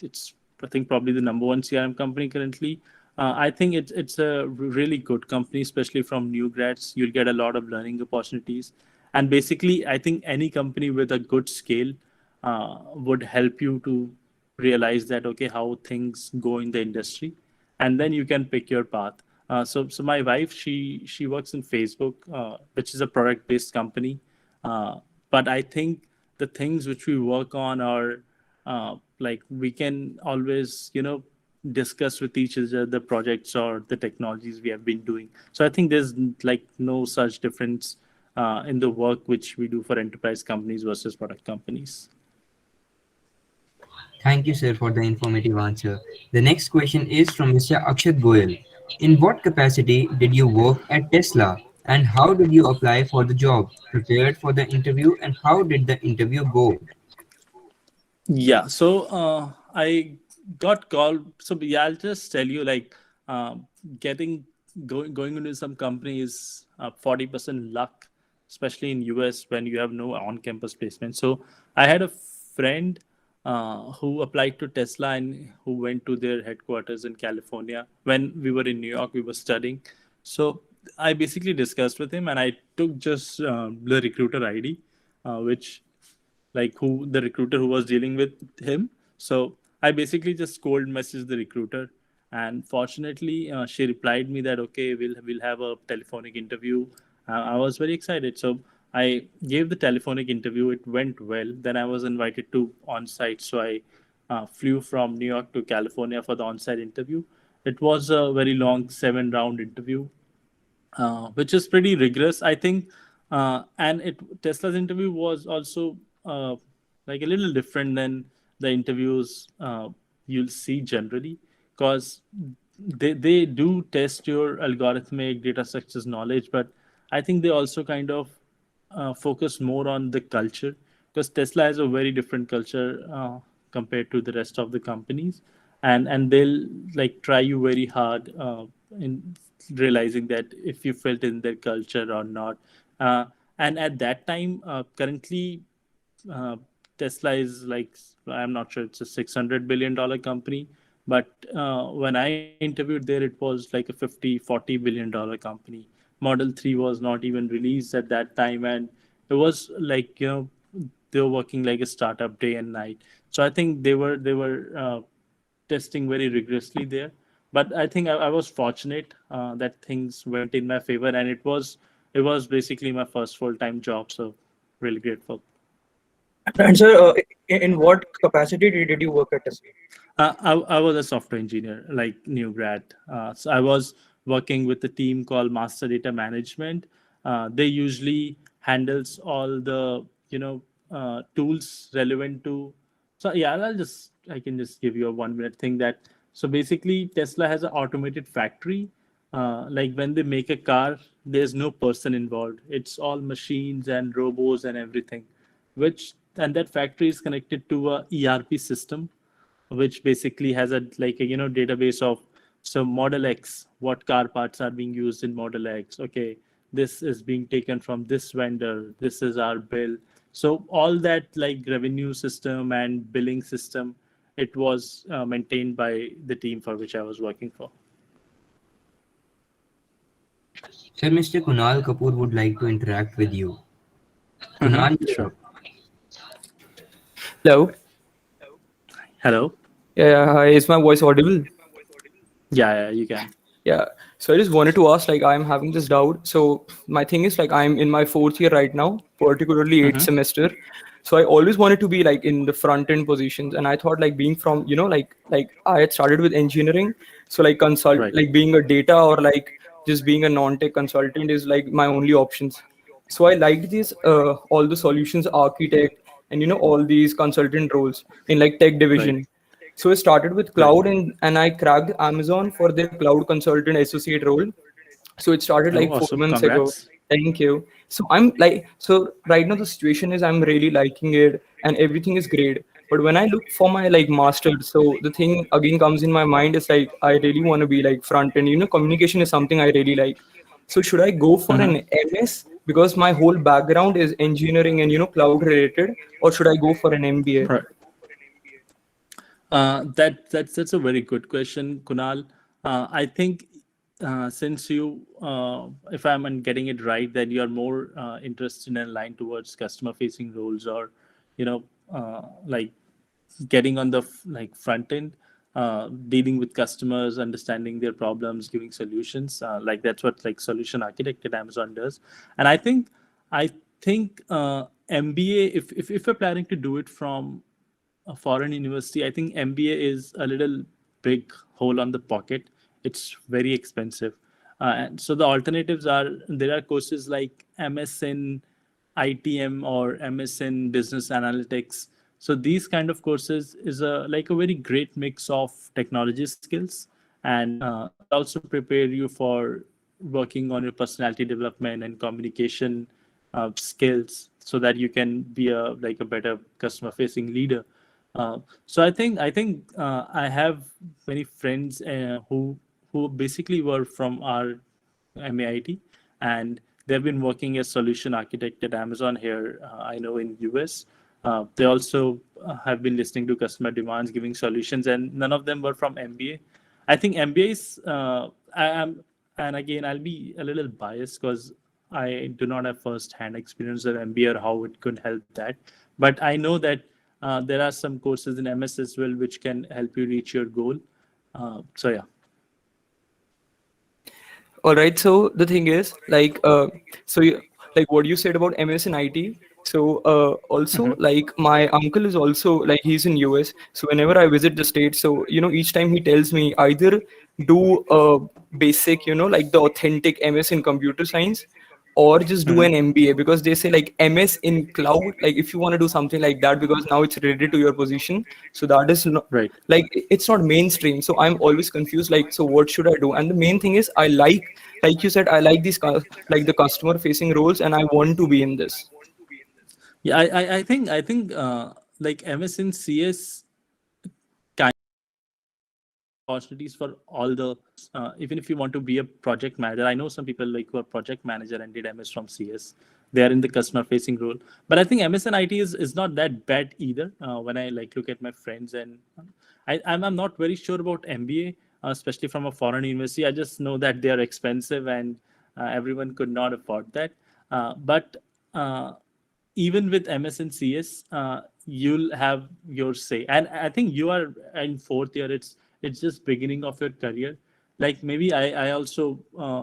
it's I think probably the number one CRM company currently. I think it's a really good company, especially from new grads. You'll get a lot of learning opportunities, and basically, I think any company with a good scale would help you to realize that okay, how things go in the industry, and then you can pick your path. So my wife, she works in Facebook, which is a product based company, uh, but I think the things which we work on are like we can always discuss with each other the projects or the technologies we have been doing. So I think there's like no such difference in the work which we do for enterprise companies versus product companies. Thank you, sir, for the informative answer. The next question is from Mr. Akshat Goyal. In what capacity did you work at Tesla, and how did you apply for the job, prepared for the interview, and how did the interview go? Yeah, so I got called. So yeah, I'll just tell you like uh, getting going into some company is 40% luck, especially in US when you have no on-campus placement. So I had a friend who applied to Tesla and who went to their headquarters in California. When we were in New York, we were studying. So I basically discussed with him, and I took just the recruiter ID, which like who the recruiter who was dealing with him. So I basically just cold messaged the recruiter, and fortunately, she replied me that okay, we'll have a telephonic interview. I was very excited, so I gave the telephonic interview. It went well. Then I was invited to on site, so I flew from New York to California for the on site interview. It was a very long 7 round interview, which is pretty rigorous, I think. And Tesla's interview was also like a little different than the interviews you'll see generally, because they do test your algorithmic data structures knowledge, but I think they also kind of focus more on the culture, because Tesla has a very different culture compared to the rest of the companies, and they'll like try you very hard in realizing that if you felt in their culture or not. Uh, and at that time, currently, uh, Tesla is like, I'm not sure, it's a $600 billion company. But when I interviewed there, it was like a 50-40 billion dollar company. Model 3 was not even released at that time. And it was like, they were working like a startup day and night. So I think they were testing very rigorously there. But I think I was fortunate that things went in my favor, and it was basically my first full time job. So really grateful. And sir, in what capacity did you work at Tesla? I was a software engineer, like new grad. So I was working with a team called Master Data Management. They usually handles all the tools relevant to. So yeah, I can just give you a 1 minute thing that. So basically, Tesla has an automated factory. Like when they make a car, there's no person involved. It's all machines and robots and everything, which and that factory is connected to a ERP system, which basically has a like a database of so model X, what car parts are being used in model X. Okay, this is being taken from this vendor, this is our bill. So all that like revenue system and billing system, it was maintained by the team for which I was working for. Sir, Mr. Kunal Kapoor would like to interact with you. Kunal, Sure. Hello. Hello. Yeah, hi. Is my voice audible? Yeah, you can. Yeah. So I just wanted to ask, like, I'm having this doubt. So my thing is, like, I'm in my 4th year right now, particularly 8th semester. So I always wanted to be like in the front end positions, and I thought like being from, like I had started with engineering, so like Right. like being a data or like just being a non-tech consultant is like my only options. So I liked these all the solutions architect and all these consultant roles in like tech Right. division. So I started with Right. cloud and I cracked Amazon for their cloud consultant associate role. So it started Oh, like 4 awesome. months ago. Congrats. Thank you. So so right now the situation is I'm really liking it and everything is great. But when I look for my like master's, so the thing again comes in my mind is like I really want to be like front end. Communication is something I really like. So should I go for an MS because my whole background is engineering and cloud related, or should I go for an MBA? Right. That's a very good question, Kunal. I think since you, if I'm getting it right, that you are more interested and aligned towards customer-facing roles, or like getting on the like front end, dealing with customers, understanding their problems, giving solutions. Like that's what like solution architect at Amazon does. And I think MBA, if we're planning to do it from a foreign university, I think MBA is a little big hole on the pocket. It's very expensive. And so the alternatives are there are courses like MS in ITM or MS in business analytics. So these kind of courses is a like a very great mix of technology skills, and they also prepare you for working on your personality development and communication skills, so that you can be a better customer facing leader. So I have many friends who basically were from our MAIT, and they've been working as solution architect at Amazon here. I know in US. They also have been listening to customer demands, giving solutions, and none of them were from MBA. I think MBA is. I am, and again, I'll be a little biased because I do not have first-hand experience of MBA or how it could help that. But I know that there are some courses in MS as well which can help you reach your goal. So yeah. All right. So the thing is, like, like what you said about MS and IT. So also, like, my uncle is also like he's in US. So whenever I visit the state, so each time he tells me either do a basic, like the authentic MS in computer science, or just do an MBA, because they say like MS in cloud, like if you want to do something like that, because now it's related to your position. So that is not Right. like it's not mainstream. So I'm always confused, like, so what should I do? And the main thing is I like you said, I like these like the customer facing roles, and I want to be in this. Yeah, I think like MS in CS kind of opportunities for all the even if you want to be a project manager. I know some people like who are project manager and did MS from CS. They are in the customer facing role, but I think MS and IT is not that bad either. When I like look at my friends, and I'm not very sure about MBA, especially from a foreign university. I just know that they are expensive, and everyone could not afford that. But even with MS and CS, you'll have your say. And I think you are in 4th year. It's just beginning of your career. Like maybe I also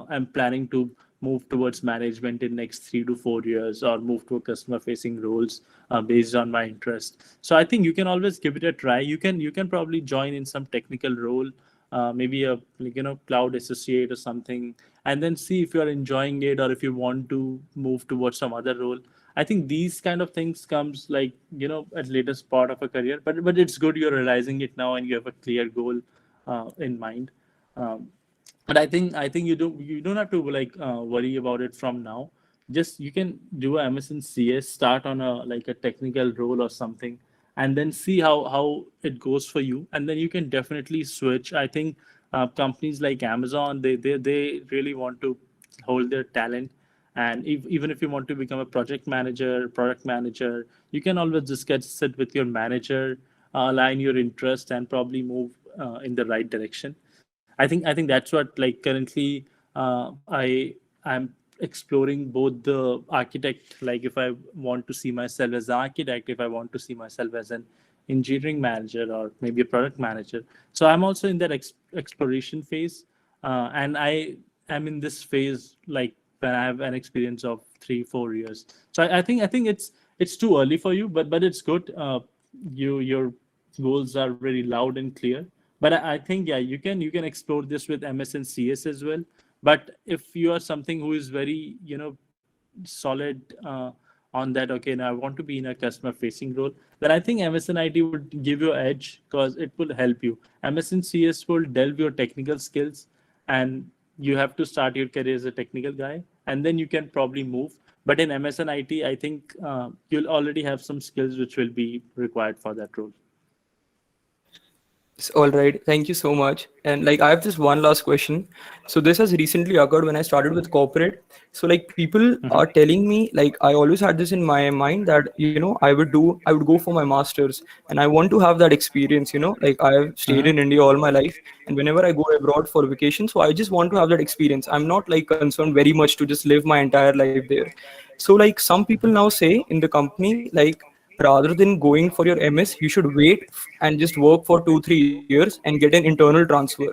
am planning to move towards management in next 3 to 4 years, or move to a customer facing roles based on my interest. So I think you can always give it a try. You can probably join in some technical role, maybe a cloud associate or something, and then see if you are enjoying it or if you want to move towards some other role. I think these kind of things comes at latest part of a career, but it's good you're realizing it now and you have a clear goal in mind. Um, but I think you don't have to worry about it from now. Just you can do a MS in CS, start on a technical role or something, and then see how it goes for you, and then you can definitely switch. I think companies like Amazon, they really want to hold their talent. And even if you want to become a project manager, product manager, you can always just sit with your manager, align your interest, and probably move in the right direction. I think that's what currently I'm exploring both the architect, like if I want to see myself as an architect, if I want to see myself as an engineering manager or maybe a product manager. So I'm also in that exploration phase, and I am in this phase when I have an experience of 3-4 years. So I think it's too early for you, but it's good. Your goals are very loud and clear. But I think yeah, you can explore this with MS and CS as well. But if you are something who is very solid on that, okay, now I want to be in a customer facing role, then I think MS and IT would give you edge because it will help you. MS and CS will delve your technical skills, and you have to start your career as a technical guy, and then you can probably move. But in MS and IT, I think you'll already have some skills which will be required for that role. All right, thank you so much. And like I have just one last question. So this has recently occurred when I started with corporate. So like people are telling me, like I always had this in my mind that I would go for my masters and I want to have that experience. Like I've stayed in India all my life, and whenever I go abroad for vacation, so I just want to have that experience. I'm not like concerned very much to just live my entire life there. So like some people now say in the company, like rather than going for your MS, you should wait and just work for 2-3 years and get an internal transfer.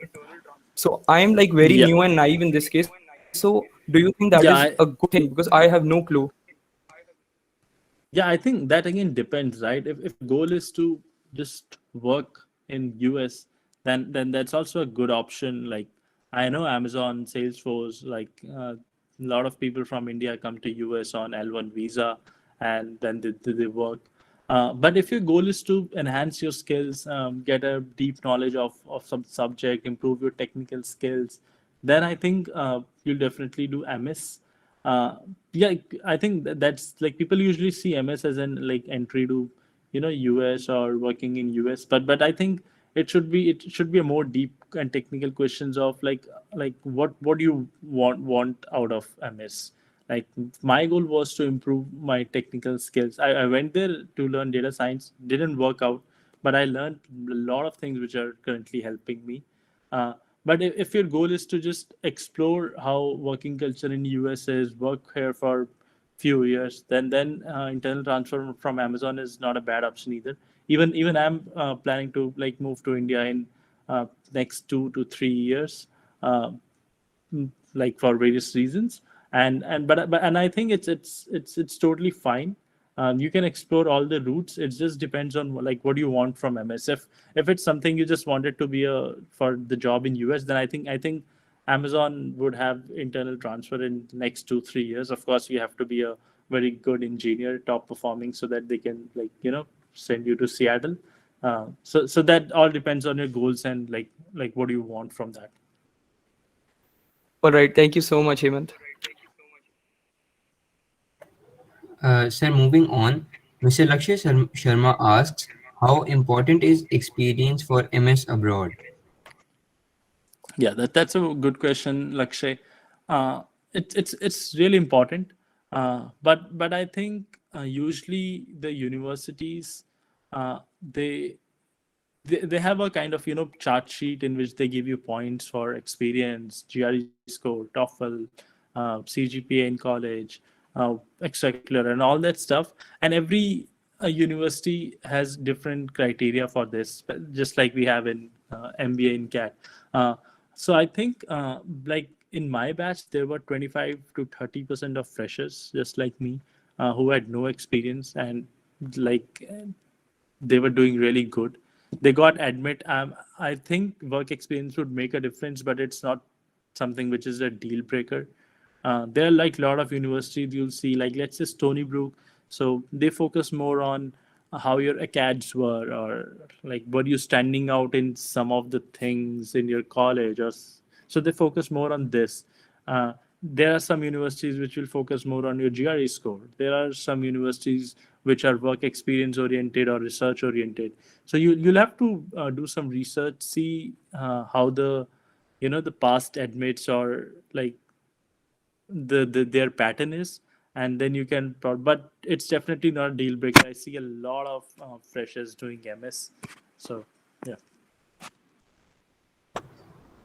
So I am like very Yeah. new and naive in this case. So do you think that is Yeah, a good thing? Because I have no clue. Yeah, I think that again depends, right? If your goal is to just work in US, then that's also a good option. Like I know Amazon, Salesforce, a lot of people from India come to US on L1 visa, and then they work. But if your goal is to enhance your skills, get a deep knowledge of some subject, improve your technical skills, then I think you'll definitely do MS. uh, yeah, I think that's like people usually see MS as an entry to US or working in US, but I think it should be a more deep and technical questions of what do you want out of MS. Like my goal was to improve my technical skills. I went there to learn data science, didn't work out, but I learned a lot of things which are currently helping me. uh, but if your goal is to just explore how working culture in US is, work here for few years, then internal transfer from Amazon is not a bad option either. Even I'm planning to move to India in next 2 to 3 years. Uh, for various reasons, and I think it's totally fine. You can explore all the routes. It just depends on what do you want from MS. If it's something you just wanted to be a for the job in US, then I think Amazon would have internal transfer in next 2-3 years. Of course, you have to be a very good engineer, top performing, so that they can send you to Seattle. So that all depends on your goals and what do you want from that. All right, thank you so much, Hemant. Sir, moving on, Mr. Lakshya Sharma asks, how important is experience for MS abroad? Yeah, that's a good question, Lakshay. It's really important, but I think usually the universities uh, they, they have a kind of chart sheet in which they give you points for experience, GRE score, TOEFL, CGPA in college, extracurricular, and all that stuff. And every university has different criteria for this, just like we have in MBA in CAT. Uh, So I think like in my batch, there were 25 to 30% of freshers, just like me, who had no experience and like they were doing really good. They got admit. I think work experience would make a difference, but it's not something which is a deal breaker. There are like a lot of universities you'll see, like let's say Stony Brook. So they focus more on how your acads were, or like were you standing out in some of the things in your college, so they focus more on this. There are some universities which will focus more on your GRE score. There are some universities which are work experience oriented or research oriented. So you'll have to do some research, see how the the past admits or like the their pattern is, and then you can but it's definitely not a deal breaker. I see a lot of freshers doing MS. So yeah.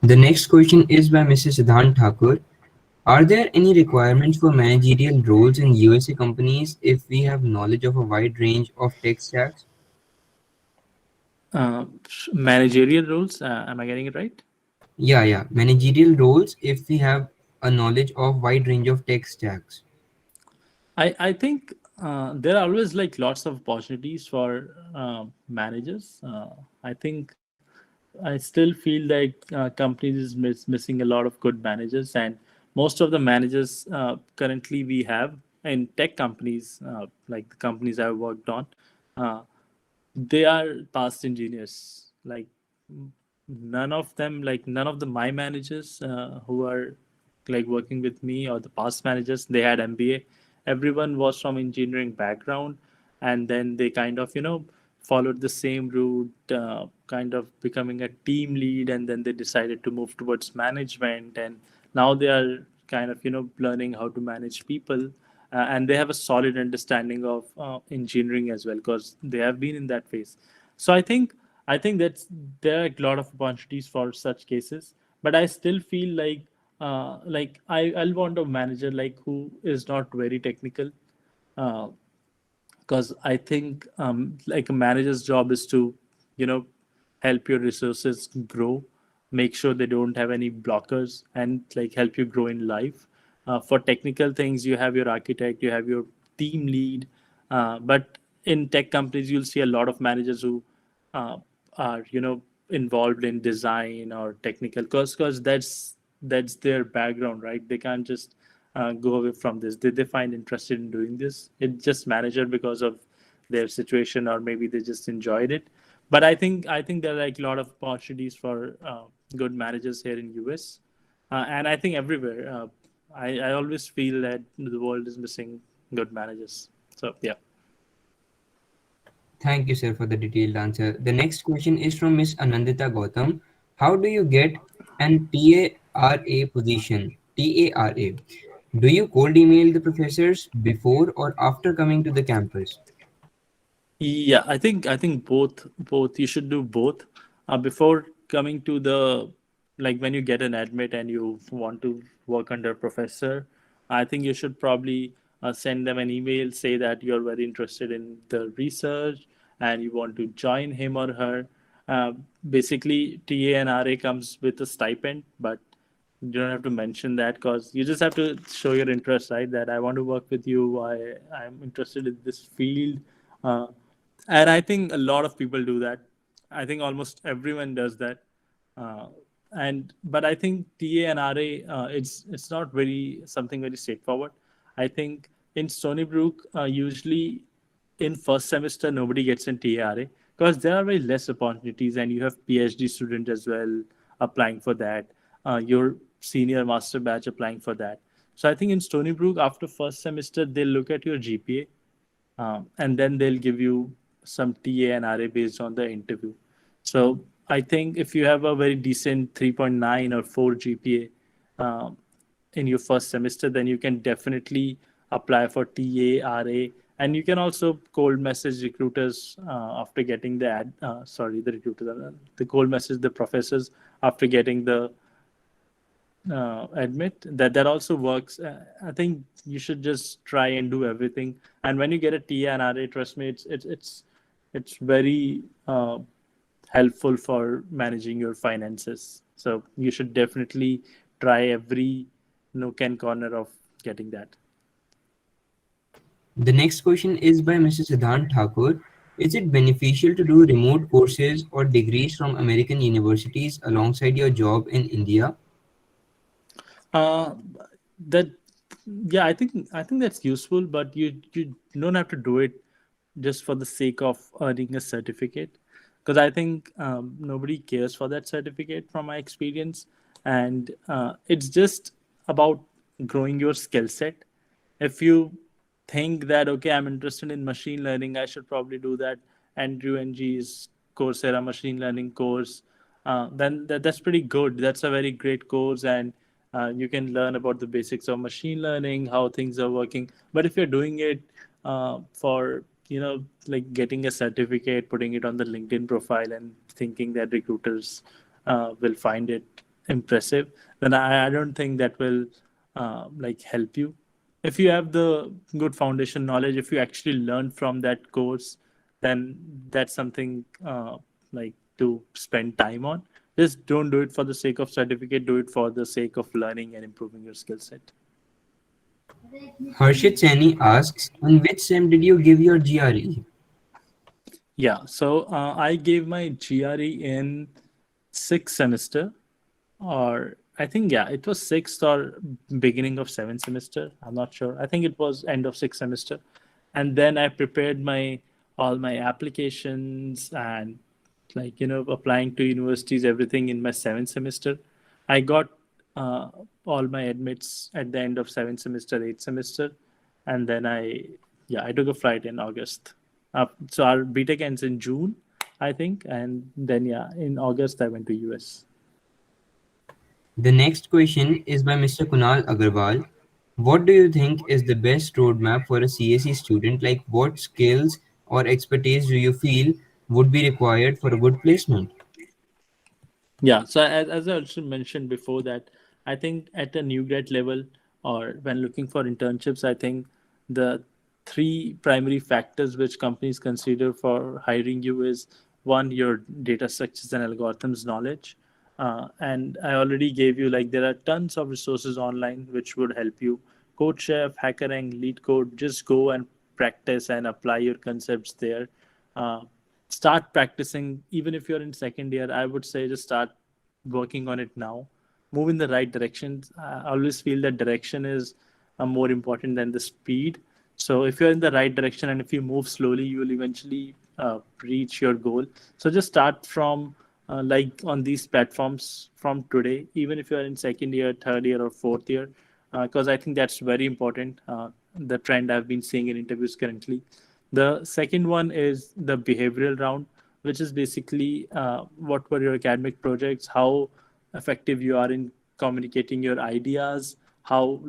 The next question is by Mrs. Siddhant Thakur. Are there any requirements for managerial roles in USA companies if we have knowledge of a wide range of tech stacks? uh, Managerial roles, am I getting it right? Yeah. Managerial roles if we have a knowledge of wide range of tech stacks. I think there are always like lots of opportunities for managers. I think I still feel like companies is missing a lot of good managers, and most of the managers currently we have in tech companies, like the companies I've worked on, uh, they are past engineers. Like none of them, like none of the my managers who are like working with me or the past managers, they had MBA. Everyone was from engineering background, and then they kind of followed the same route, kind of becoming a team lead, and then they decided to move towards management, and now they are kind of learning how to manage people, and they have a solid understanding of engineering as well because they have been in that phase. So I think that's there are a lot of opportunities for such cases, but I still feel like I'll want a manager like who is not very technical, uh, because I think like a manager's job is to you know help your resources grow, make sure they don't have any blockers, and like help you grow in life. For technical things, you have your architect, you have your team lead, but in tech companies, you'll see a lot of managers who uh, are involved in design or technical, because that's their background, right? They can't just go away from this. They find interested in doing this. It's just manager because of their situation, or maybe they just enjoyed it. But I think there are like a lot of opportunities for good managers here in US, and I think everywhere. I always feel that the world is missing good managers. So yeah. Thank you, sir, for the detailed answer. The next question is from Miss Anandita Gautam. How do you get an TARA position? TARA. Do you cold email the professors before or after coming to the campus? Yeah, I think both you should do both before coming to the like when you get an admit and you want to work under a professor. I think you should probably send them an email, say that you're very interested in the research and you want to join him or her. Uh, Basically, TA and RA comes with a stipend, but you don't have to mention that because you just have to show your interest, right? That I want to work with you. I'm interested in this field. Uh, and I think a lot of people do that. I think almost everyone does that. uh, and but I think TA and RA, it's not very something very straightforward. I think in Stony Brook, usually in first semester nobody gets in TARA because there are very less opportunities, and you have PhD students as well applying for that, your senior master batch applying for that. So I think in Stony Brook, after first semester they look at your GPA, and then they'll give you some TA and RA based on the interview. So I think if you have a very decent 3.9 or 4 GPA in your first semester, then you can definitely apply for TA, RA, and you can also cold message recruiters after getting the the recruiters, the cold message the professors after getting the admit. That also works. I think you should just try and do everything. And when you get a TA and RA, trust me, it's very helpful for managing your finances. So you should definitely try every nook and corner of getting that. The next question is by Mr. Siddhant Thakur. Is it beneficial to do remote courses or degrees from American universities alongside your job in India? Uh, that yeah, I think that's useful, but you don't have to do it just for the sake of earning a certificate, because I think nobody cares for that certificate from my experience, and it's just about growing your skill set. If you think that okay, I'm interested in machine learning, I should probably do that Andrew Ng's Coursera machine learning course, then that's pretty good. That's a very great course, and you can learn about the basics of machine learning, how things are working. But if you're doing it for like getting a certificate, putting it on the LinkedIn profile, and thinking that recruiters will find it impressive, then I don't think that will like help you. If you have the good foundation knowledge, if you actually learn from that course, then that's something like to spend time on. Just don't do it for the sake of certificate, do it for the sake of learning and improving your skill set. Harshit Saini asks, in which SEM did you give your GRE? Yeah, so I gave my GRE in sixth semester, or I think yeah, it was sixth or beginning of seventh semester. I'm not sure. I think it was end of sixth semester, and then I prepared my all my applications and like applying to universities, everything in my seventh semester. I got uh, all my admits at the end of seventh semester, eighth semester, and then I took a flight in August. So our BTech ends in June, I think, and then yeah, in August I went to US. The next question is by Mr. Kunal Agarwal. What do you think is the best roadmap for a CSE student? Like, what skills or expertise do you feel would be required for a good placement? Yeah, so as I also mentioned before that I think at a new grad level or when looking for internships, I think the three primary factors which companies consider for hiring you is one, your data structures and algorithms knowledge. And I already gave you like there are tons of resources online which would help you. CodeChef, HackerRank, LeetCode, just go and practice and apply your concepts there. Uh, Start practicing even if you're in second year. I would say just start working on it now, move in the right direction. I always feel that direction is more important than the speed. So if you're in the right direction and if you move slowly, you will eventually reach your goal. So just start from like on these platforms from today, even if you're in second year, third year, or fourth year, because I think that's very important. The trend I've been seeing in interviews currently. The second one is the behavioral round, which is basically what were your academic projects, how effective you are in communicating your ideas, how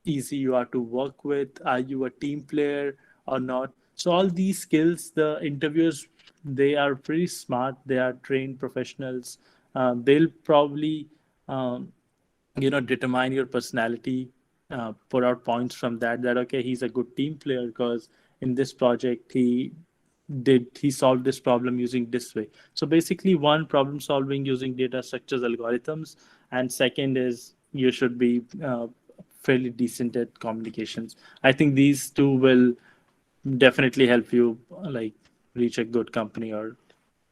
easy you are to work with, are you a team player or not. So all these skills, the interviewers, they are pretty smart, they are trained professionals. They'll probably um, determine your personality, put out points from that okay, he's a good team player because in this project he solved this problem using this way. So basically one, problem solving using data structures algorithms, and second is you should be fairly decent at communications. I think these two will definitely help you like reach a good company or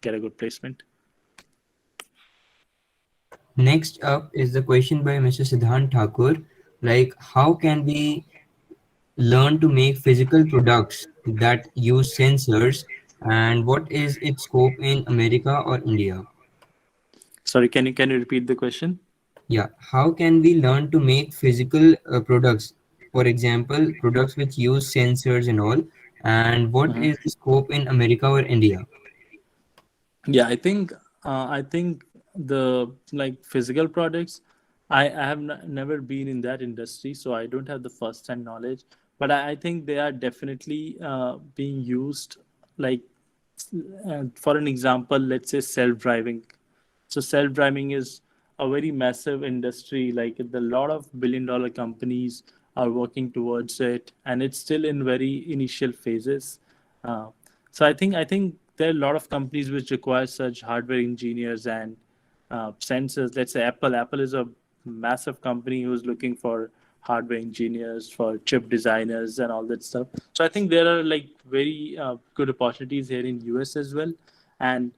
get a good placement. Next up is the question by Mr. Siddhant Thakur. Like, how can we learn to make physical products that use sensors, and what is its scope in America or India? Sorry, can you repeat the question? Yeah, how can we learn to make physical products, for example, products which use sensors and all, and what Mhm. is the scope in America or India? Yeah, I think the like physical products. I have never been in that industry, so I don't have the first-hand knowledge. But I think they are definitely being used. Like for an example, let's say self-driving. So self-driving is a very massive industry. Like the lot of billion-dollar companies are working towards it, and it's still in very initial phases. So I think there are a lot of companies which require such hardware engineers and senses. Let's say Apple is a massive company who's looking for hardware engineers, for chip designers, and all that stuff. So I think there are like very good opportunities here in US as well. And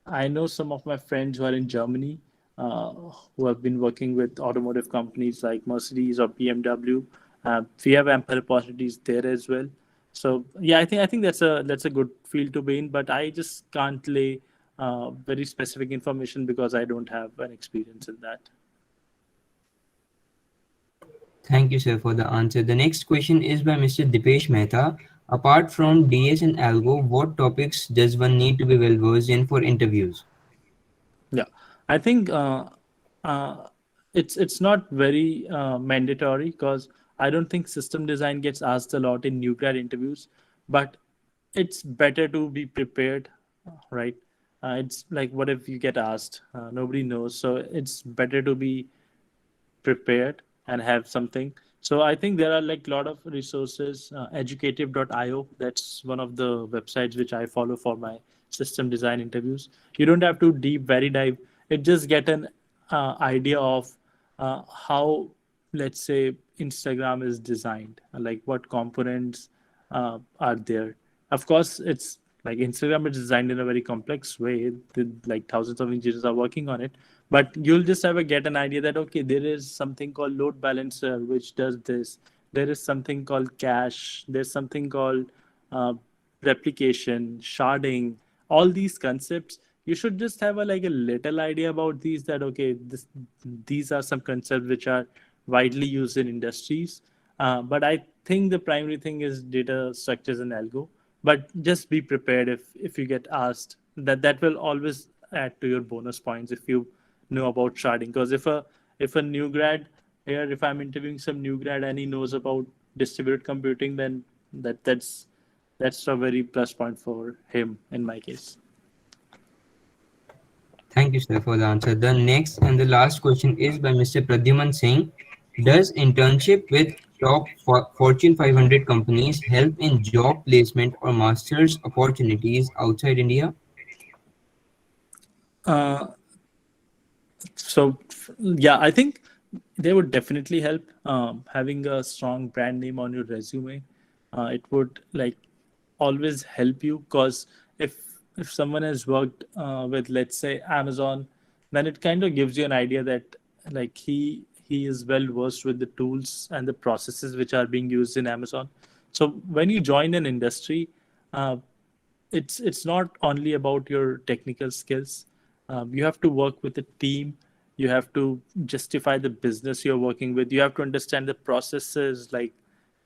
I know some of my friends who are in Germany uh, who have been working with automotive companies like Mercedes or BMW. We have ample opportunities there as well. So yeah, I think that's a good field to be in, but I just can't lay very specific information because I don't have an experience in that. Thank you, sir, for the answer. The next question is by Mr. Dipesh Mehta. Apart from DS and Algo, what topics does one need to be well versed in for interviews? Yeah, I think uh, it's not very mandatory because I don't think system design gets asked a lot in new grad interviews, but it's better to be prepared, right? It's like what if you get asked? Nobody knows, so it's better to be prepared and have something. So I think there are like a lot of resources. Educative.io, that's one of the websites which I follow for my system design interviews. You don't have to very dive. It just get an idea of how, let's say, Instagram is designed, like what components are there. Of course, it's like Instagram is designed in a very complex way. Like thousands of engineers are working on it, but you'll just have a get an idea that okay, there is something called load balancer which does this. There is something called cache. There's something called uh, replication, sharding. All these concepts, you should just have a little idea about these. That okay, these are some concepts which are widely used in industries. But I think the primary thing is data structures and algo. But just be prepared if you get asked. That will always add to your bonus points if you know about sharding. Because if a new grad here, if I'm interviewing some new grad and he knows about distributed computing, then that's a very plus point for him in my case. Thank you, sir, for the answer. The next and the last question is by Mr. Pradyuman Singh. Does internship with top Fortune 500 companies help in job placement or master's opportunities outside India? Uh, yeah, I think they would definitely help. Having a strong brand name on your resume, it would like always help you because if someone has worked with, let's say, Amazon, then it kind of gives you an idea that like he is well versed with the tools and the processes which are being used in Amazon. So when you join an industry, uh, it's not only about your technical skills. You have to work with a team. You have to justify the business you're working with. You have to understand the processes like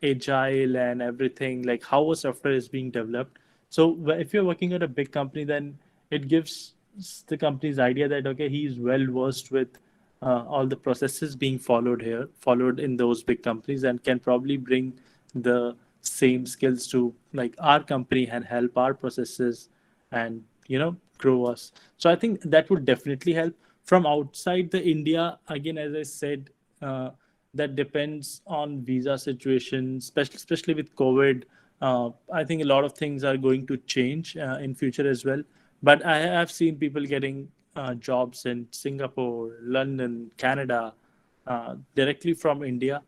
agile and everything, like how a software is being developed. So if you're working at a big company, then it gives the company's idea that okay, he's well versed with all the processes being followed in those big companies, and can probably bring the same skills to like our company and help our processes and grow us. So I think that would definitely help. From outside the India, again, as I said, uh, that depends on visa situation, especially with COVID. I think a lot of things are going to change in future as well. But I have seen people getting jobs in Singapore, London, Canada, directly from India.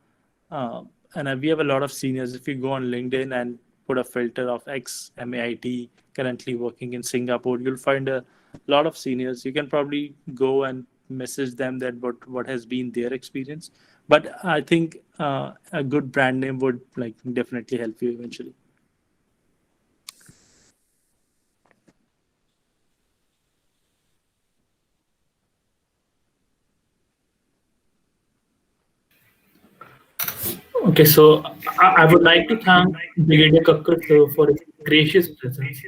And we have a lot of seniors. If you go on LinkedIn and put a filter of ex MAIT currently working in Singapore, you'll find a lot of seniors. You can probably go and message them that what has been their experience. But I think a good brand name would like definitely help you eventually. Okay, so I would like to thank Brigadier Kakkar sir for his gracious presence,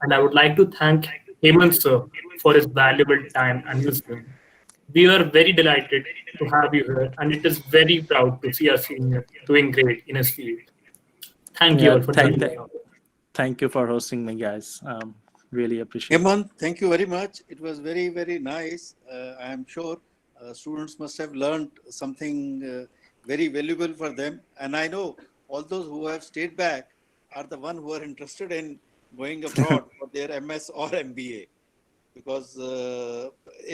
and I would like to thank Hemant sir for his valuable time and wisdom. We are very delighted to have you here, and it is very proud to see our senior doing great in his field. Thank you Yeah, all for joining me. thank you for hosting me, guys. Really appreciate it. Hemant, thank you very much. It was very, very nice. I am sure students must have learned something very valuable for them. And I know all those who have stayed back are the one who are interested in going abroad for their MS or MBA. because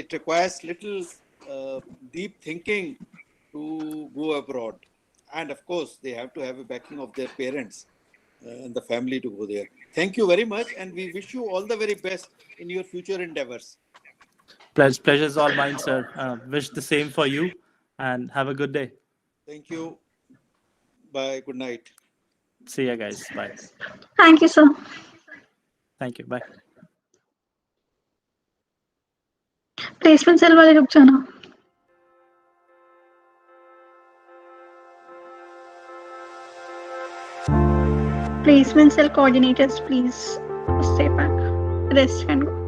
it requires little deep thinking to go abroad. And of course, they have to have a backing of their parents and the family to go there. Thank you very much, and we wish you all the very best in your future endeavors. Pleasure's all mine, sir. Wish the same for you, and have a good day. Thank you. Bye. Good night. See ya, guys. Bye. Thank you, sir. Thank you. Bye. Placement cell वाले रुक जाना. Placement cell coordinators, please stay back. Rest can go.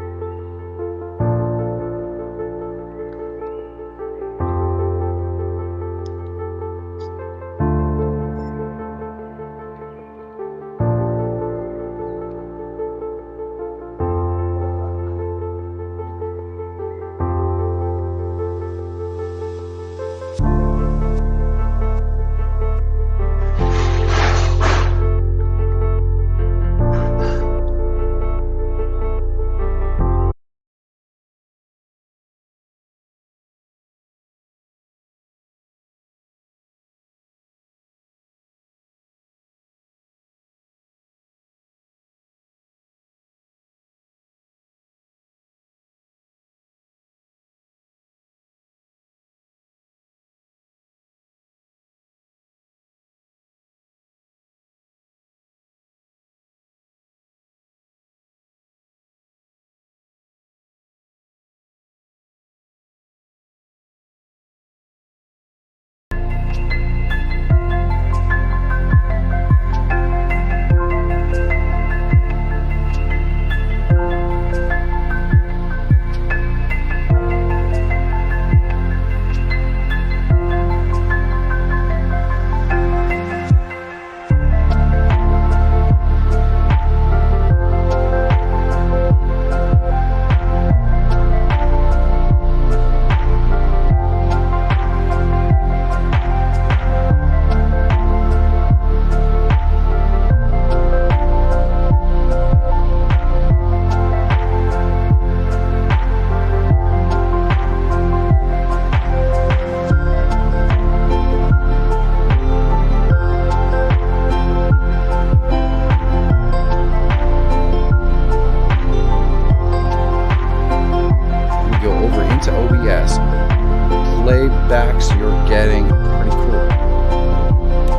playbacks you're getting pretty cool.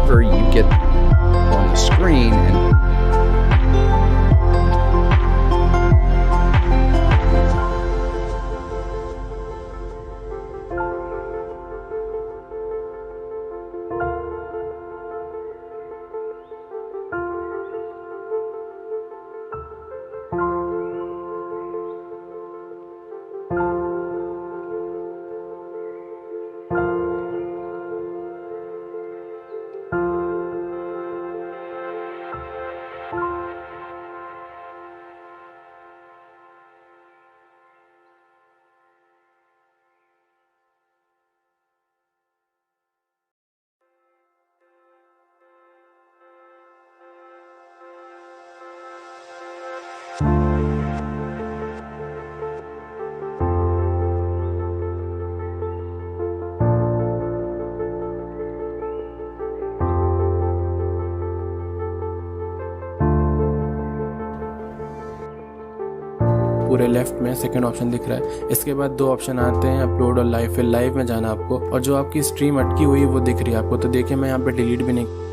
Where you get on the screen and पूरे left में second option दिख रहा है। इसके बाद दो ऑप्शन आते हैं, अपलोड और लाइव। फिर लाइव में जाना आपको, और जो आपकी स्ट्रीम अटकी हुई है वो दिख रही है आपको। तो देखिए मैं यहाँ पे डिलीट भी नहीं